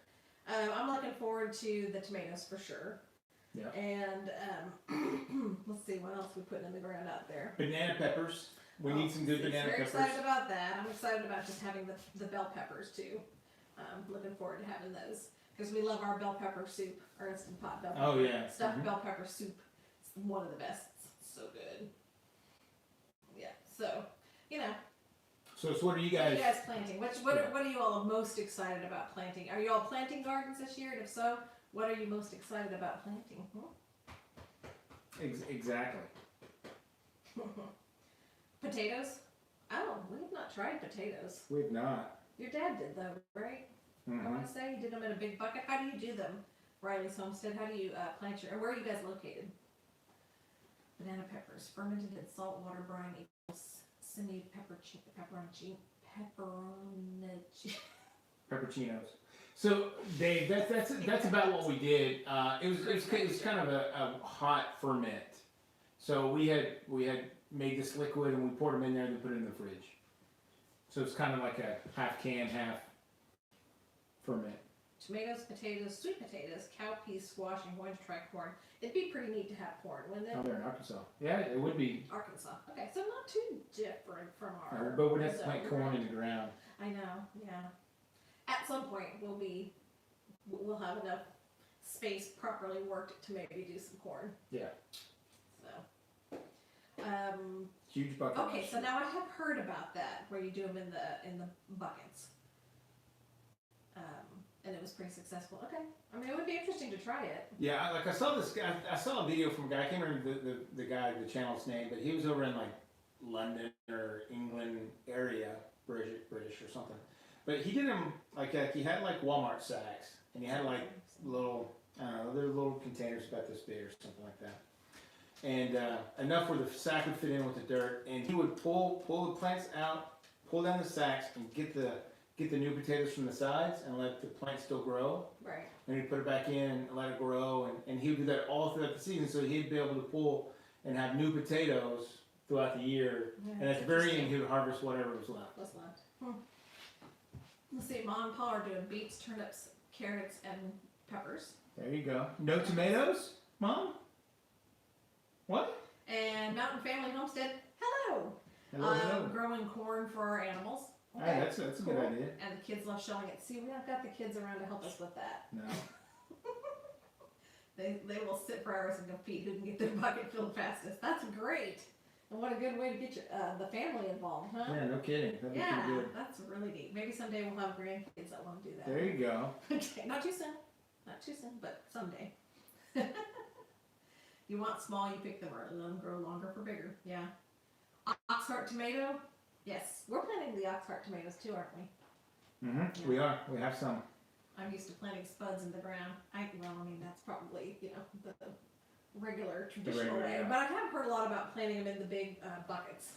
A: I'm looking forward to the tomatoes for sure.
B: Yeah.
A: And let's see what else we put in the ground out there.
B: Banana peppers. We need some good banana
A: very
B: peppers.
A: Excited about that. I'm excited about just having the bell peppers too. Looking forward to having those because we love our bell pepper soup, our instant pot bell pepper.
B: Oh yeah.
A: Stuffed bell pepper soup. It's one of the best. It's so good. Yeah. So
B: So what are you
A: What are
B: guys?
A: you guys planting? What are you all most excited about planting? Are you all planting gardens this year? And if so, what are you most excited about planting?
B: Exactly.
A: Potatoes? Oh, we have not tried potatoes.
B: We've not.
A: Your dad did though, right? I want to say he did them in a big bucket. How do you do them? Riley's Homestead. How do you plant your? And where are you guys located? Banana peppers, fermented in salt water brine equals
B: Pepperoncinos. So Dave, that's about what we did. It was kind of a hot ferment. So we had made this liquid and we poured them in there and then put it in the fridge. So it's kind of like a half can, half ferment.
A: Tomatoes, potatoes, sweet potatoes, cowpeas, squash, and going to try corn. It'd be pretty neat to have corn, wouldn't it?
B: Oh, they're in Arkansas. Yeah, it would be.
A: Arkansas. Okay, so not too different from our.
B: But we'd have to
A: zone,
B: plant corn
A: right?
B: in the ground.
A: I know, yeah. At some point, we'll have enough space properly worked to maybe do some corn.
B: Yeah.
A: So.
B: Huge bucket.
A: Okay, so now I have heard about that where you do them in the buckets. And it was pretty successful. Okay, I mean it would be interesting to try it.
B: Yeah, I saw this guy. I saw a video from a guy. I can't remember the channel's name, but he was over in like London or England area, British or something. But he did them like he had like Walmart sacks, and he had like little, I don't know, they're little containers about this big or something like that, and enough where the sack would fit in with the dirt, and he would pull the plants out, pull down the sacks, and get the new potatoes from the sides, and let the plant still grow.
A: Right.
B: And he'd put it back in and let it grow, and he would do that all throughout the season, so he'd be able to pull and have new potatoes throughout the year.
A: Yeah,
B: And at the very end, he would harvest whatever was left.
A: What's left? Let's see, Mom and Pa are doing beets, turnips, carrots, and peppers.
B: There you go. No tomatoes, Mom? What?
A: And Mountain Family Homestead, hello!
B: Hello.
A: Growing corn for our animals.
B: Hey, that's a good idea.
A: And the kids love showing it. See, we have got the kids around to help us with that.
B: No.
A: They will sit for hours and compete who can get their bucket filled fastest. That's great. And what a good way to get the family involved, huh?
B: Yeah, no kidding. That'd be
A: Yeah,
B: pretty good.
A: that's really neat. Maybe someday we'll have grandkids that want to do that.
B: There you go.
A: Okay, not too soon. Not too soon, but someday. You want small, you pick them early. Let them grow longer for bigger. Yeah. Oxheart tomato? Yes. We're planting the Oxheart tomatoes too, aren't we?
B: Mm-hmm.
A: Yeah.
B: We are. We have some.
A: I'm used to planting spuds in the ground. That's probably, the regular traditional way.
B: yeah.
A: But I have heard a lot about planting them in the big buckets.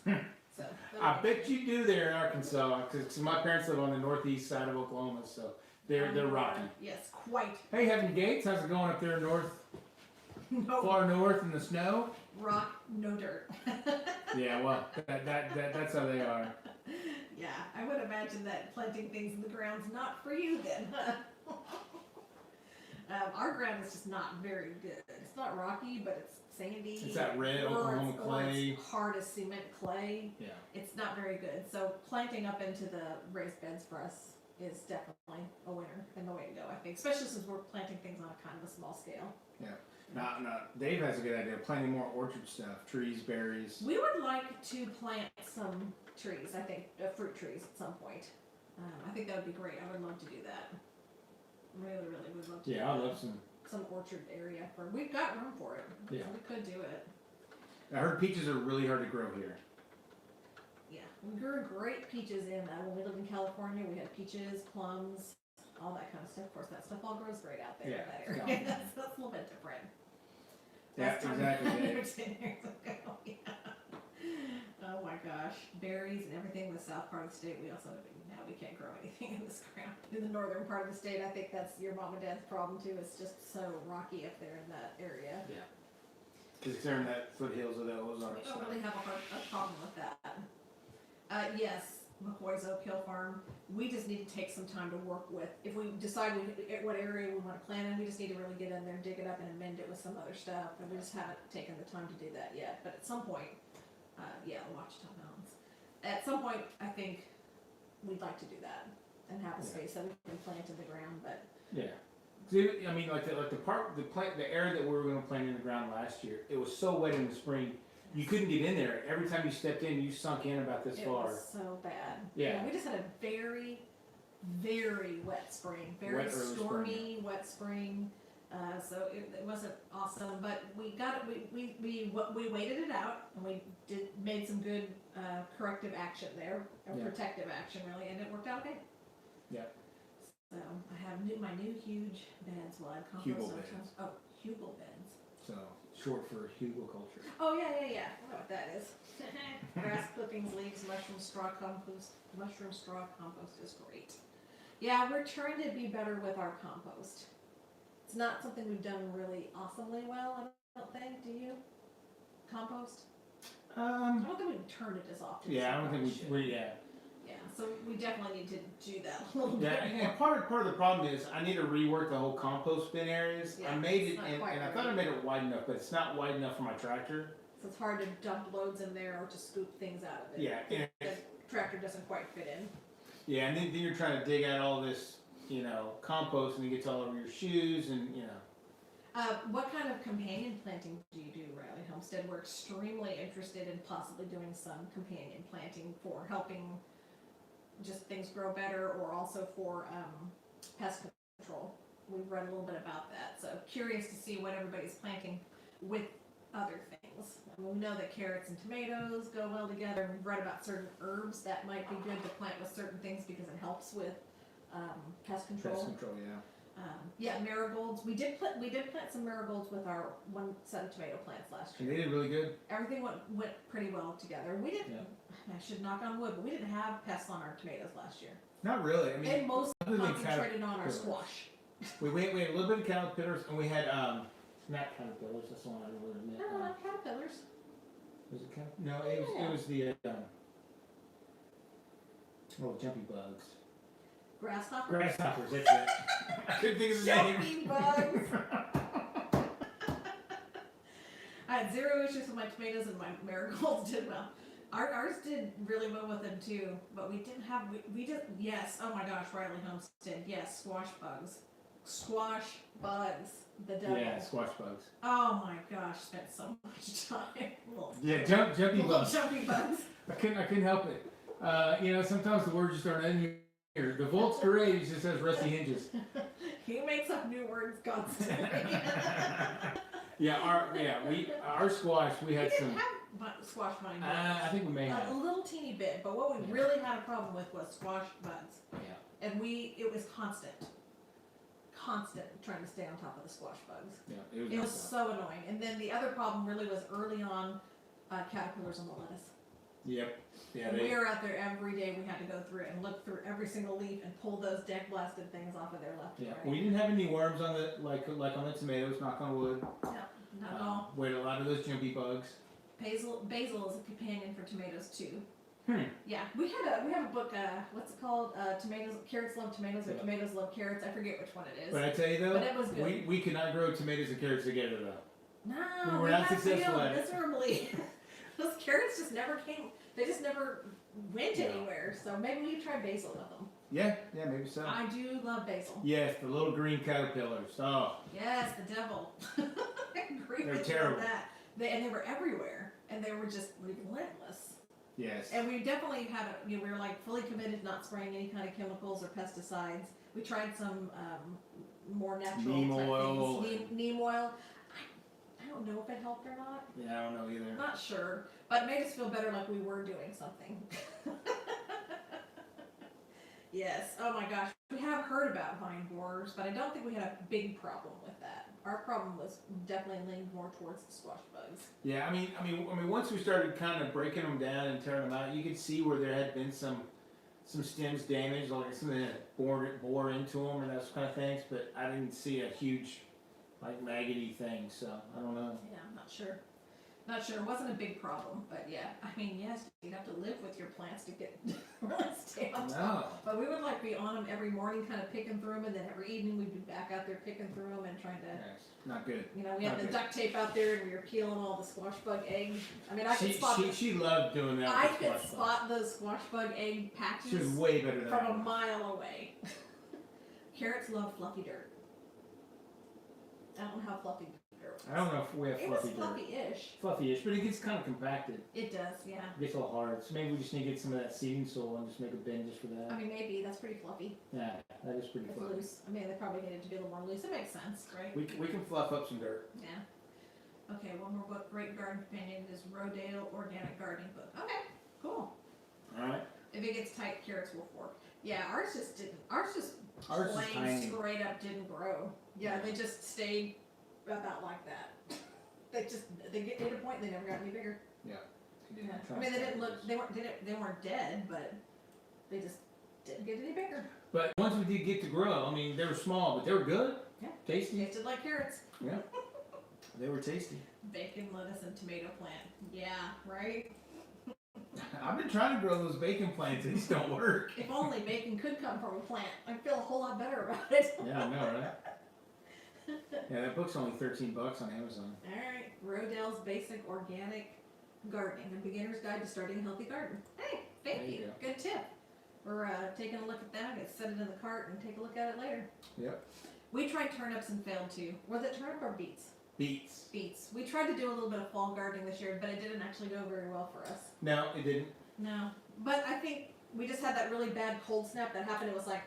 A: So
B: I bet you do there in Arkansas, because my parents live on the northeast side of Oklahoma, so they're rocky.
A: Yes, quite.
B: Hey, Heaven Gates, how's it going up there north?
A: No
B: Far north in the snow?
A: rock, no dirt.
B: Yeah, well, that's how they are.
A: Yeah, I would imagine that planting things in the ground's not for you then. Our ground is just not very good. It's not rocky, but it's sandy.
B: It's that red
A: or
B: Oklahoma
A: it's
B: clay.
A: hard as cement clay.
B: Yeah.
A: It's not very good. So planting up into the raised beds for us is definitely a winner and the way to go, I think. Especially since we're planting things on a kind of a small scale.
B: Yeah. Now, Dave has a good idea. Planting more orchard stuff, trees, berries.
A: We would like to plant some trees, I think, fruit trees at some point. I think that would be great. I would love to do that. Really, really would love to do
B: Yeah, I
A: that.
B: love some.
A: Orchard area. We've got room for it.
B: Yeah.
A: We could do it.
B: I heard peaches are really hard to grow here.
A: Yeah. We grew great peaches when we lived in California. We had peaches, plums, all that kind of stuff. Of course, that stuff all grows great out there in that
B: Yeah,
A: area. That's a little bit different.
B: Yeah,
A: Last time-
B: exactly.
A: 10 years ago, yeah. Oh my gosh, berries and everything in the south part of the state. We also now we can't grow anything in this ground. In the northern part of the state, I think that's your mom and dad's problem too. It's just so rocky up there in that area.
B: Yeah. Because they're in that foothills of the Ozarks.
A: we don't really have a problem with that. Yes, McCoy's Oak Hill Farm. We just need to take some time to work with. If we decide what area we want to plant in, we just need to really get in there, dig it up, and amend it with some other stuff. And we just haven't taken the time to do that yet. But at some point, the Ouachita Mountains. At some point, I think we'd like to do that and have a space that we can plant in the ground. But
B: yeah. See, I mean, like the area that we were going to plant in the ground last year, it was so wet in the spring. You couldn't get in there. Every time you stepped in, you sunk in about this far.
A: It was so bad.
B: Yeah.
A: We just had a very, very wet spring. Very stormy, wet spring. So it wasn't awesome, but we got it. We waited it out, and we made some good corrective action there, protective action really, and it worked out okay. Yeah. So I have my new huge beds. Well, I compost sometimes. Oh, Hugel beds.
B: So short for hugelculture.
A: Oh yeah. I know what that is. Grass clippings, leaves, mushroom straw compost. Mushroom straw compost is great. Yeah, we're trying to be better with our compost. It's not something we've done really awesomely well, I don't think. Do you? Compost? I don't think we've turned it as often.
B: Yeah, I don't think we
A: Yeah, so we definitely need to do that a little bit.
B: Yeah, and part of the problem is I need to rework the whole compost bin areas.
A: Yeah,
B: I made it,
A: and
B: I thought I made it wide enough, but it's not wide enough for my tractor.
A: So it's hard to dump loads in there or to scoop things out of it.
B: Yeah,
A: the tractor doesn't quite fit in.
B: Yeah, and then you're trying to dig out all this, compost, and it gets all over your shoes, and
A: What kind of companion planting do you do, Riley Homestead? We're extremely interested in possibly doing some companion planting for helping just things grow better, or also for pest control. We've read a little bit about that, so curious to see what everybody's planting with other things. We know that carrots and tomatoes go well together, and we've read about certain herbs that might be good to plant with certain things because it helps with pest control.
B: Pest control, yeah.
A: Marigolds. We did plant some marigolds with our one set of tomato plants last year.
B: And they did really good.
A: Everything went pretty well together. We didn't. Yeah. I should knock on wood, but we didn't have pests on our tomatoes last year.
B: Not really. I mean,
A: and most concentrated on our squash.
B: We had a little bit of caterpillars, and we had not caterpillars. That's the one I really meant.
A: No, not caterpillars.
B: Was it caterpillars? No, it was the jumpy bugs.
A: Grasshoppers.
B: Grasshoppers. That's it. I couldn't think of the name.
A: Jumpy bugs. I had zero issues with my tomatoes, and my marigolds did well. Ours did really well with them too, but we didn't have, we just, yes, oh my gosh, Riley Homestead, yes, squash bugs, the devil.
B: Yeah, squash bugs.
A: Oh my gosh, spent so much time.
B: Yeah, jumpy bugs.
A: Jumpy bugs.
B: I couldn't help it. Sometimes the words just aren't in here. The Volt's great, it just has rusty hinges.
A: He makes up new words constantly.
B: Our squash, we had some.
A: Have squash vine bugs.
B: I think we may have.
A: A little teeny bit, but what we really had a problem with was squash bugs.
B: Yeah.
A: And it was constant trying to stay on top of the squash bugs.
B: Yeah,
A: it was so annoying. And then the other problem really was early on caterpillars on the lettuce.
B: Yep. Yeah.
A: And we were out there every day. We had to go through it and look through every single leaf and pull those deck blasted things off of there left and right.
B: We didn't have any worms on the like on the tomatoes. Knock on wood.
A: No, not at all.
B: We had a lot of those jumpy bugs.
A: Basil is a companion for tomatoes too. Yeah, we have a book. What's it called? Tomatoes. Carrots love tomatoes, or tomatoes love carrots. I forget which one it is.
B: But I tell you though,
A: but it was good.
B: We could not grow tomatoes and carrots together though.
A: No,
B: we were not successful at it.
A: Miserably. Those carrots just never came. They just never went anywhere. So maybe we could try basil with them.
B: Yeah, maybe so.
A: I do love basil.
B: Yes, the little green caterpillars. Oh.
A: Yes, the devil. I agree
B: They're
A: with
B: terrible.
A: you on that. They were everywhere, and they were just relentless.
B: Yes.
A: And we definitely had we were like fully committed, not spraying any kind of chemicals or pesticides. We tried some more natural
B: neem oil.
A: Neem oil. I don't know if it helped or not.
B: Yeah, I don't know either.
A: Not sure, but it made us feel better, like we were doing something. Yes. Oh my gosh. We have heard about vine borers, but I don't think we had a big problem with that. Our problem was definitely leaned more towards the squash bugs.
B: Yeah, I mean, once we started kind of breaking them down and tearing them out, you could see where there had been some stems damaged, like something that bore into them and those kind of things. But I didn't see a huge, like maggoty thing, so I don't know.
A: Yeah, I'm not sure. Not sure. It wasn't a big problem, but yeah. I mean, yes, you'd have to live with your plants to get really stay on top.
B: No.
A: But we would like be on them every morning, kind of picking through them, and then every evening we'd be back out there picking through them and trying to.
B: Yes. Not good.
A: You know, we had the
B: Okay.
A: duct tape out there, and we were peeling all the squash bug eggs. I mean, I could spot.
B: She loved doing that.
A: I
B: with
A: could
B: squash
A: spot those squash bug egg
B: bugs.
A: patches
B: She was way better than
A: from
B: I
A: a
B: was.
A: mile away. Carrots love fluffy dirt. I don't know how fluffy dirt was.
B: I don't know if we have
A: It was
B: fluffy dirt.
A: fluffy-ish.
B: Fluffy-ish, but it gets kind of compacted.
A: It does, yeah.
B: It gets a little hard. So maybe we just need to get some of that seeding soil and just make a bin just for
A: I
B: that.
A: mean, maybe that's pretty fluffy.
B: Yeah, that is pretty
A: It's
B: fluffy.
A: loose. I mean, they probably needed to be a little more loose. It makes sense, right?
B: We can fluff up some dirt.
A: Yeah. Okay, one more book. Great Garden Companion is Rodale Organic Gardening Book. Okay, cool.
B: All right.
A: If it gets tight, carrots will fork. Yeah, ours just didn't. Ours just
B: Ours is
A: plain
B: tiny.
A: straight up didn't grow. Yeah, they just stayed about like that. They get hit a point and they never got any bigger.
B: Yeah.
A: Yeah. I mean, they didn't look. They weren't dead, but they just didn't get any bigger.
B: But once we did get to grow, I mean, they were small, but they were good.
A: Yeah.
B: Tasty.
A: Tasted like carrots.
B: Yeah. They were tasty.
A: Bacon, lettuce, and tomato plant. Yeah, right.
B: I've been trying to grow those bacon plants. They just don't work.
A: If only bacon could come from a plant, I'd feel a whole lot better about it.
B: Yeah, I know, right? Yeah, that book's only $13 on Amazon.
A: Alright, Rodale's Basic Organic Gardening, a beginner's guide to starting a healthy garden. Hey, thank
B: There you
A: you.
B: go.
A: Good tip. We're taking a look at that. Get set it in the cart and take a look at it later.
B: Yep.
A: We tried turnips and failed too. Was it turnip or beets?
B: Beets.
A: Beets. We tried to do a little bit of fall gardening this year, but it didn't actually go very well for us.
B: No, it didn't.
A: No. But I think we just had that really bad cold snap that happened. It was like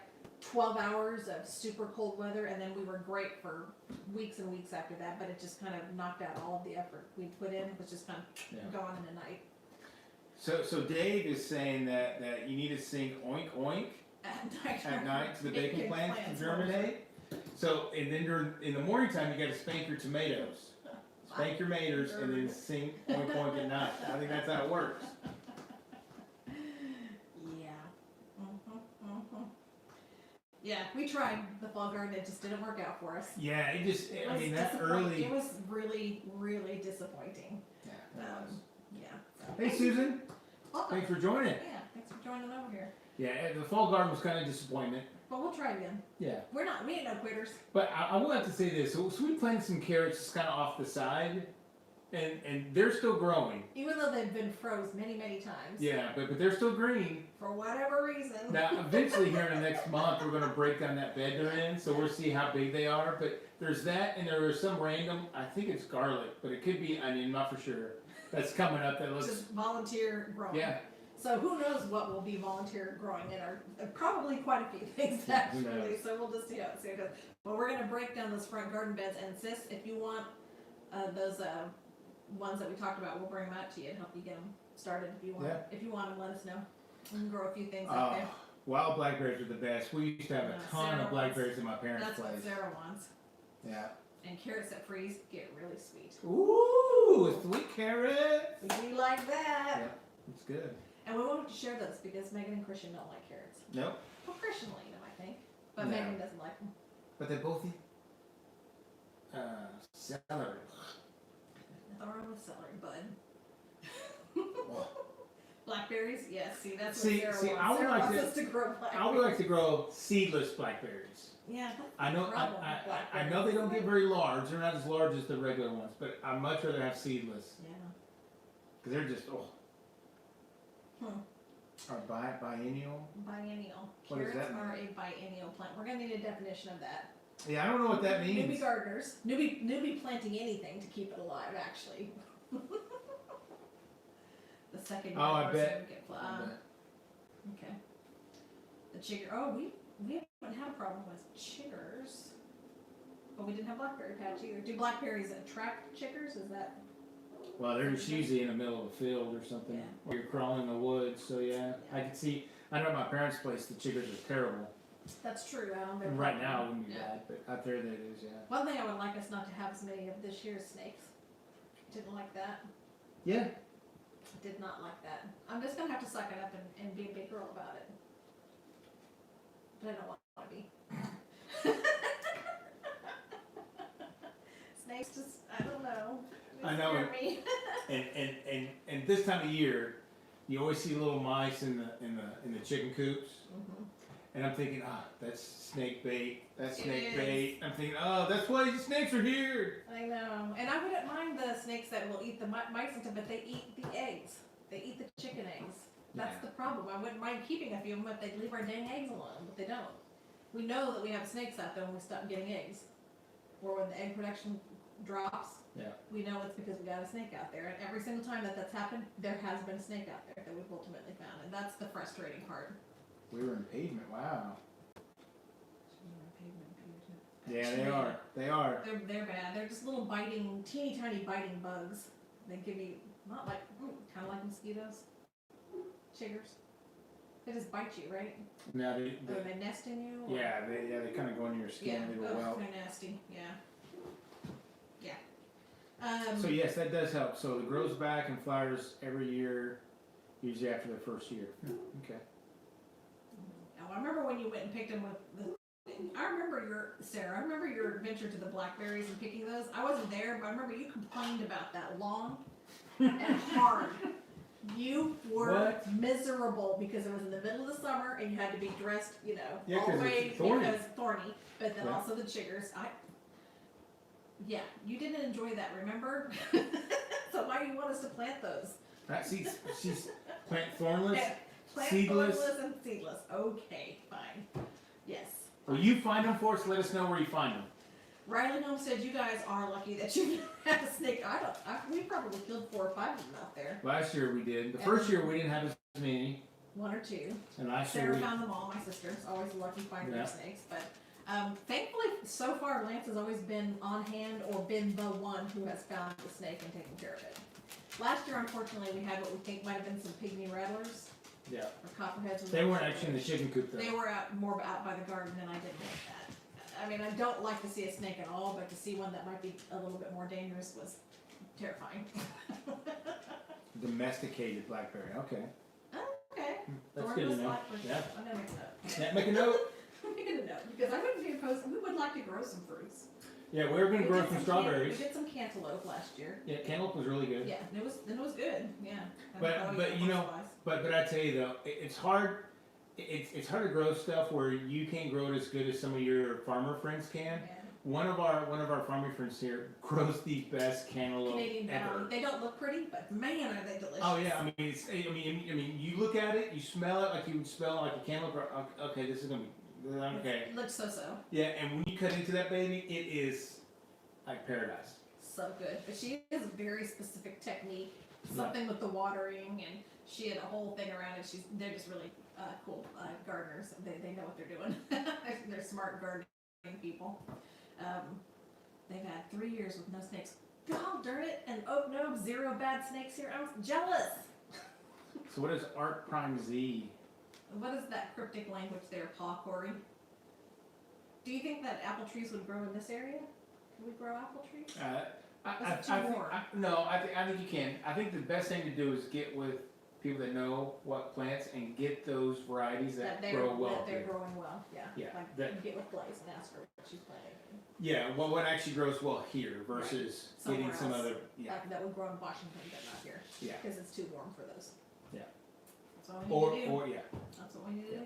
A: 12 hours of super cold weather, and then we were great for weeks and weeks after that, but it just kind of knocked out all of the effort we'd put in. It was just kind of gone in the night.
B: So Dave is saying that you need to sing oink oink at night to the bacon plants to germinate. So, and then in the morning time, you got to spank your tomatoes. Spank your maters and then sing oink oink at night. I think that's how it works.
A: Yeah. Yeah, we tried the fall garden. It just didn't work out for us.
B: Yeah, it just,
A: It
B: I
A: was
B: mean, that
A: disappointing.
B: early.
A: It was really, really disappointing.
B: Yeah, that was.
A: Yeah. So.
B: Hey, Susan.
A: Welcome.
B: Thanks for joining.
A: Yeah, thanks for joining over here.
B: Yeah, the fall garden was kind of disappointment.
A: But we'll try again.
B: Yeah.
A: We ain't no quitters.
B: But I will have to say this. So we planted some carrots just kind of off the side, and they're still growing.
A: Even though they've been froze many, many times.
B: Yeah, but they're still green.
A: For whatever reason.
B: Now, eventually here in the next month, we're going to break down that bed they're in, so we'll see how big they are. But there's that, and there is some random, I think it's garlic, but it could be onion, not for sure. That's coming up that looks...
A: Just volunteer growing.
B: Yeah.
A: So who knows what will be volunteer growing in our, probably quite a few things
B: Yeah, who
A: actually.
B: knows?
A: So we'll just see how it goes. But we're going to break down those front garden beds, and sis, if you want those ones that we talked about, we'll bring them out to you and help you get them started if you want.
B: Yeah.
A: If you want them, let us know. We can grow a few things out there.
B: Wild blackberries are the best. We used to have a ton
A: Sarah
B: of blackberries in my parents'
A: That's
B: place.
A: what Sarah wants.
B: Yeah.
A: And carrots that freeze get really sweet.
B: Ooh, a sweet carrot.
A: We like that.
B: Yeah, it's good.
A: And we wanted to share those because Megan and Christian don't like carrots.
B: Nope.
A: Well, Christian will eat them, I think. But
B: No.
A: Megan doesn't like them.
B: But they both eat celery.
A: Nothing wrong with celery, bud.
B: Oh.
A: Blackberries? Yes, see, that's
B: See,
A: what Sarah
B: see,
A: wants.
B: I would
A: Sarah
B: like
A: wants
B: to-
A: us to grow blackberries.
B: I would like to grow seedless blackberries.
A: Yeah, that's
B: I know,
A: the problem with
B: I know they don't get very large. They're not as large as the regular ones, but I'd much rather have seedless
A: Yeah.
B: because they're just Or biennial.
A: Biennial.
B: What does
A: Carrots
B: that
A: are a biennial plant. We're going to need a definition of that.
B: Yeah, I don't know what that
A: Newbie
B: means.
A: gardeners. Newbie planting anything to keep it alive, actually. The second
B: Oh, I
A: person
B: bet.
A: would get
B: I bet.
A: okay. The chigger. Oh, we haven't had a problem with chiggers. But we didn't have blackberry patch either. Do blackberries attract chiggers? Is that?
B: Well, they're just usually in the middle of a field or something,
A: Yeah.
B: or you're crawling in the woods. So yeah, I can see. I know at my parents' place the chiggers are terrible.
A: That's true.
B: And right now it wouldn't be
A: Yeah.
B: bad, but out there that is, yeah.
A: One thing I would like us not to have as many of this year's snakes. Didn't like that.
B: Yeah.
A: Did not like that. I'm just gonna have to suck it up and be a big girl about it. But I don't want to be. Snakes just, I don't know.
B: I know.
A: Scared me.
B: And this time of year, you always see little mice in the chicken coops.
A: Mhm.
B: And I'm thinking, that's snake bait. That's
A: It
B: snake
A: is.
B: bait. I'm thinking, that's why the snakes are here.
A: I know. And I wouldn't mind the snakes that will eat the mice and stuff, but they eat the eggs. They eat the chicken eggs. That's the problem. I wouldn't mind keeping a few of them if they'd leave our dang eggs alone, but they don't. We know that we have snakes out there when we stop getting eggs. Or when the egg production drops.
B: Yeah.
A: We know it's because we got a snake out there. And every single time that that's happened, there has been a snake out there that we've ultimately found. And that's the frustrating part.
B: We were in pavement. Wow. Yeah, they are. They are.
A: They're bad. They're just little biting, teeny tiny biting bugs. They give you, not like, kind of like mosquitoes. Chiggers. They just bite you, right?
B: Now
A: Or they nest in you? Or?
B: yeah, they kind of go into your skin. They go well.
A: They're nasty. Yeah.
B: So yes, that does help. So it grows back and flowers every year, usually after the first year. Okay.
A: Now, I remember when you went and picked them with the. I remember Sarah. I remember your adventure to the blackberries and picking those. I wasn't there, but I remember you complained about that long and hard. You were miserable because it was in the middle of the summer and you had to be dressed, all the way because thorny. But then also the chiggers. You didn't enjoy that, remember? So why do you want us to plant those?
B: She's plant thornless,
A: Plant
B: seedless.
A: thornless and seedless. Okay, fine. Yes.
B: Well, you find them for us. Let us know where you find them.
A: Riley Homestead, you guys are lucky that you had a snake. We probably killed 4 or 5 of them out there.
B: Last year we did. The first year we didn't have as many.
A: 1 or 2.
B: And last
A: Sarah
B: year we
A: found them all. My sister's always lucky finding their snakes, but thankfully so far Lance has always been on hand or been the one who has found the snake and taken care of it. Last year, unfortunately, we had what we think might have been some pygmy rattlers.
B: Yeah.
A: Or copperheads.
B: They weren't actually in the chicken coop though.
A: They were more out by the garden, and I didn't like that. I mean, I don't like to see a snake at all, but to see one that might be a little bit more dangerous was terrifying.
B: Domesticated blackberry. Okay.
A: Okay.
B: That's good to know. Yeah.
A: I'm gonna make a note.
B: Yeah, make a note.
A: I'm making a note because I wouldn't be opposed. We would like to grow some fruits.
B: Yeah, we were going to grow some strawberries.
A: We did some cantaloupe last year.
B: Yeah, cantaloupe was really good.
A: Yeah, it was good. Yeah.
B: But you know, but I tell you though, it's hard. It's hard to grow stuff where you can't grow it as good as some of your farmer friends can.
A: Yeah.
B: One of our farmer friends here grows the best cantaloupe
A: Canadian
B: ever.
A: Valley. They don't look pretty, but man, are they delicious.
B: Oh yeah, I mean, you look at it, you smell it like you would smell like a cantaloupe. Okay, this is gonna be okay.
A: It looks so.
B: Yeah, and when you cut into that baby, it is like paradise.
A: So good, but she has a very specific technique. Something with the watering, and she had a whole thing around it. They're just really cool gardeners. They know what they're doing. They're smart gardening people. They've had 3 years with no snakes. God darn it! And oh no, 0 bad snakes here. I'm jealous.
B: So what is Art Prime Z?
A: What is that cryptic language there, Paw Corey? Do you think that apple trees would grow in this area? Can we grow apple trees?
B: I think you can. I think the best thing to do is get with people that know what plants and get those varieties that grow well.
A: That they're growing well, yeah.
B: Yeah.
A: Like get with Blaze and ask her what she's planting.
B: Yeah, well, what actually grows well here versus getting some
A: else.
B: other. Yeah.
A: That would grow in Washington, but not here.
B: Yeah.
A: Because it's too warm for those.
B: Yeah.
A: That's all we need to do.
B: Or yeah.
A: That's what we need to do.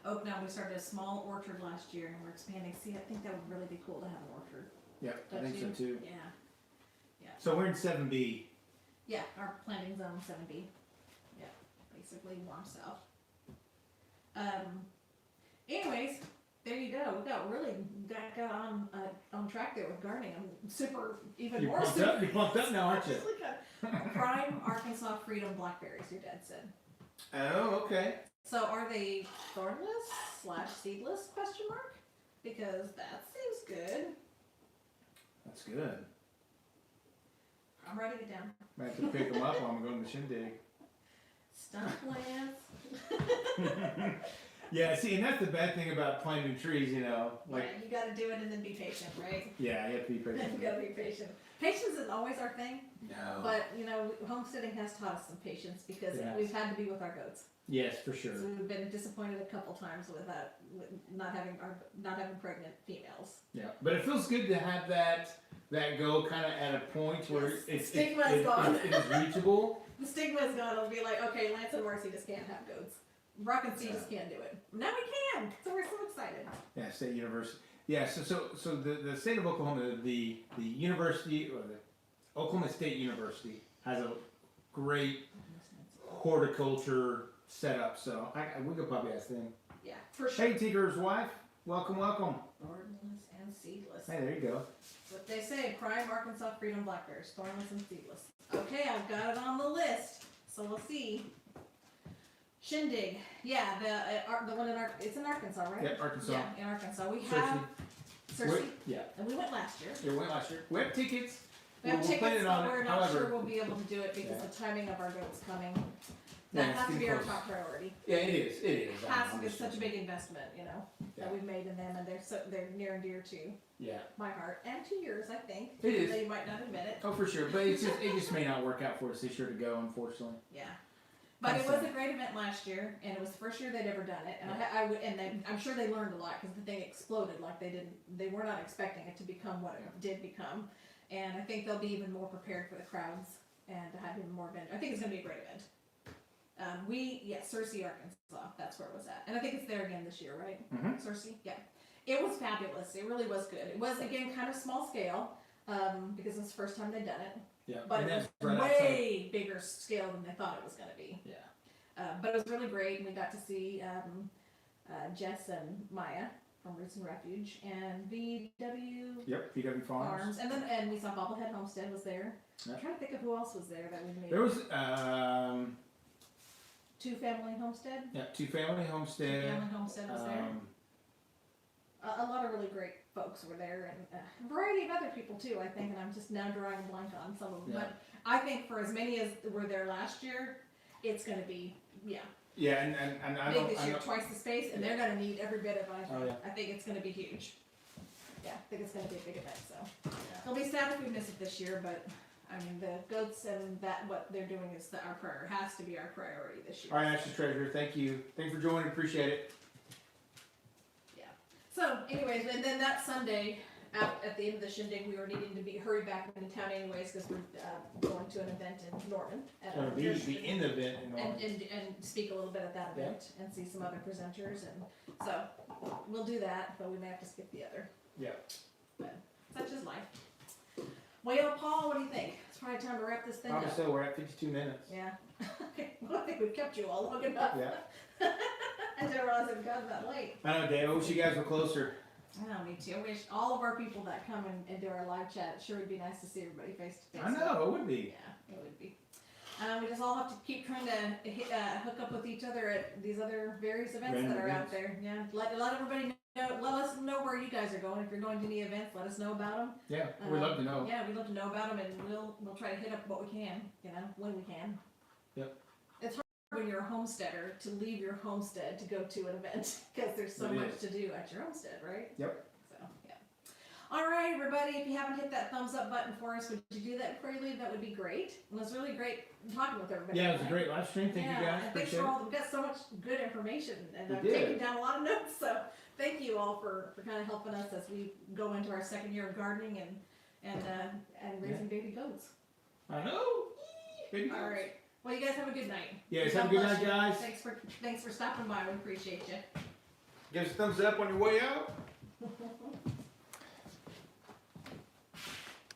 A: Oh, now we started a small orchard last year and we're expanding. See, I think that would really be cool to have an orchard.
B: Yeah, I think so too.
A: Yeah. Yeah.
B: So we're in 7B.
A: Yeah, our planting zone 7B. Yeah, basically warm south. Anyways, there you go. We got on track there with gardening. I'm super, even
B: You're
A: more
B: pumped
A: super.
B: up. You're pumped up now, aren't you?
A: Prime Arkansas Freedom blackberries. Your dad said.
B: Oh, okay.
A: So are they thornless / seedless ? Because that seems good.
B: That's good.
A: I'm writing it down.
B: I have to pick them up while I'm going to the shindig.
A: Stump plants.
B: Yeah, see, and that's the bad thing about planting trees, you know. Like,
A: yeah, you got to do it and then be patient, right?
B: yeah, you have to be patient.
A: You got to be patient. Patience is always our thing.
B: No.
A: But homesteading has taught us some patience because we've had to be with our goats.
B: Yes, for sure.
A: So we've been disappointed a couple times with not having pregnant females.
B: Yeah, but it feels good to have that that go kind of at a point where
A: Yes,
B: it's
A: stigma is gone.
B: it is reachable.
A: The stigma is gone. It'll be like, okay, Lance and Marcy just can't have goats. Brock and C just can't do it. Now we can. So we're so excited.
B: Yeah, State University. Yeah, so the state of Oklahoma, the university, or the Oklahoma State University has a great horticulture setup. So we could probably ask them.
A: Yeah, for sure.
B: Hey, Tinker's wife, welcome.
A: Thornless and seedless.
B: Hey, there you go.
A: What they say, prime Arkansas freedom blackberries, thornless and seedless. Okay, I've got it on the list. So we'll see. Shindig, yeah, the one in it's in Arkansas, right?
B: Yep, Arkansas.
A: Yeah, in Arkansas. We have Cersei,
B: Yeah,
A: and we went last year.
B: we went last year. We have tickets.
A: We have
B: We'll
A: tickets,
B: plan it on
A: but we're
B: it.
A: not
B: However,
A: sure we'll be able to do it because
B: Yeah.
A: the timing of our goats coming.
B: Yeah,
A: That
B: it's
A: has to
B: getting
A: be our
B: close.
A: top priority.
B: Yeah, it is. It is.
A: It has to be such a big investment, you know,
B: Yeah.
A: that we've made in them, and they're near and dear to
B: Yeah,
A: my heart and to yours, I think.
B: It is.
A: They might not admit it.
B: oh for sure. But it just may not work out for us this year to go, unfortunately.
A: Yeah. But it was a great event last year, and it was the first year they'd ever done it. And I'm sure they learned a lot because the thing exploded like they were not expecting it to become what it did become. And I think they'll be even more prepared for the crowds and to have even more event. I think it's going to be a great event. Cersei, Arkansas, that's where it was at. And I think it's there again this year, right?
B: Mhm.
A: Cersei, yeah. It was fabulous. It really was good. It was, again, kind of small scale because it's the first time they'd done it.
B: Yeah,
A: But
B: and
A: it was
B: that's right
A: way bigger scale than they thought it was going to be.
B: Yeah.
A: But it was really great, and we got to see Jess and Maya from Roots and Refuge, and VW
B: Yep, PW Farms.
A: Farms, and we saw Bobblehead Homestead was there.
B: Yep.
A: I'm trying to think of who else was there that we made.
B: There was
A: Two Family Homestead.
B: Two Family Homestead.
A: Two Family Homestead was there. A lot of really great folks were there, and a variety of other people too, I think, and I'm just now drawing a blank on some of them.
B: Yeah.
A: But I think for as many as were there last year, it's going to be,
B: Yeah, and I
A: big
B: don't.
A: this
B: I
A: year,
B: don't
A: twice the space, and they're going to need every bit of it.
B: Oh, yeah.
A: I think it's going to be huge. Yeah, I think it's going to be a big event, so.
B: yeah.
A: It'll be sad if we miss it this year, but, I mean, the goats and what they're doing is our prayer, has to be our priority this year.
B: All right, Ashley Treasurer, thank you. Thanks for joining. Appreciate it.
A: So, anyways, and then that Sunday, at the end of the shindig, we were needing to hurry back into town anyways, because we're going to an event in Norman. At
B: Or
A: a
B: be in the event and all.
A: and speak a little bit at that
B: Yeah.
A: event, and see some other presenters, and so, we'll do that, but we may have to skip the other.
B: Yeah.
A: But, such is life. Well, Paul, what do you think? It's probably time to wrap this thing
B: Probably
A: up.
B: so. We're at 52 minutes.
A: Yeah. Okay, well, I think we've kept you all long enough.
B: Yeah.
A: I didn't realize it got that late.
B: I know, Dave. I wish you guys were closer.
A: Oh, me too. I wish all of our people that come and do our live chat, it sure would be nice to see everybody face to face.
B: I know it would be.
A: Yeah, it would be. We just all have to keep trying to hook up with each other at these other various events
B: Random
A: that are out
B: events.
A: there. Yeah, let everybody know. Let us know where you guys are going. If you're going to any events, let us know about them.
B: Yeah, we'd love to know.
A: Yeah, we'd love to know about them, and we'll try to hit up what we can. You know, when we can.
B: Yep.
A: It's hard when you're a homesteader to leave your homestead to go to an event because there's so
B: It
A: much
B: is.
A: to do at your homestead, right?
B: Yep.
A: So, yeah. All right, everybody, if you haven't hit that thumbs up button for us, would you do that before you leave? That would be great. It was really great talking with everybody.
B: Yeah, it was a
A: tonight.
B: great live stream. Thank you guys.
A: And thanks
B: Appreciate
A: for
B: it.
A: all. We got so much good information, and
B: We
A: I've
B: did.
A: taken down a lot of notes. So thank you all for kind of helping us as we go into our second year of gardening and raising baby goats.
B: I know. Baby
A: All
B: goats.
A: right. Well, you guys have a good night.
B: Yes,
A: God
B: have a good
A: bless
B: night,
A: you.
B: guys.
A: Thanks for stopping by. We appreciate you.
B: Give us a thumbs up on your way out.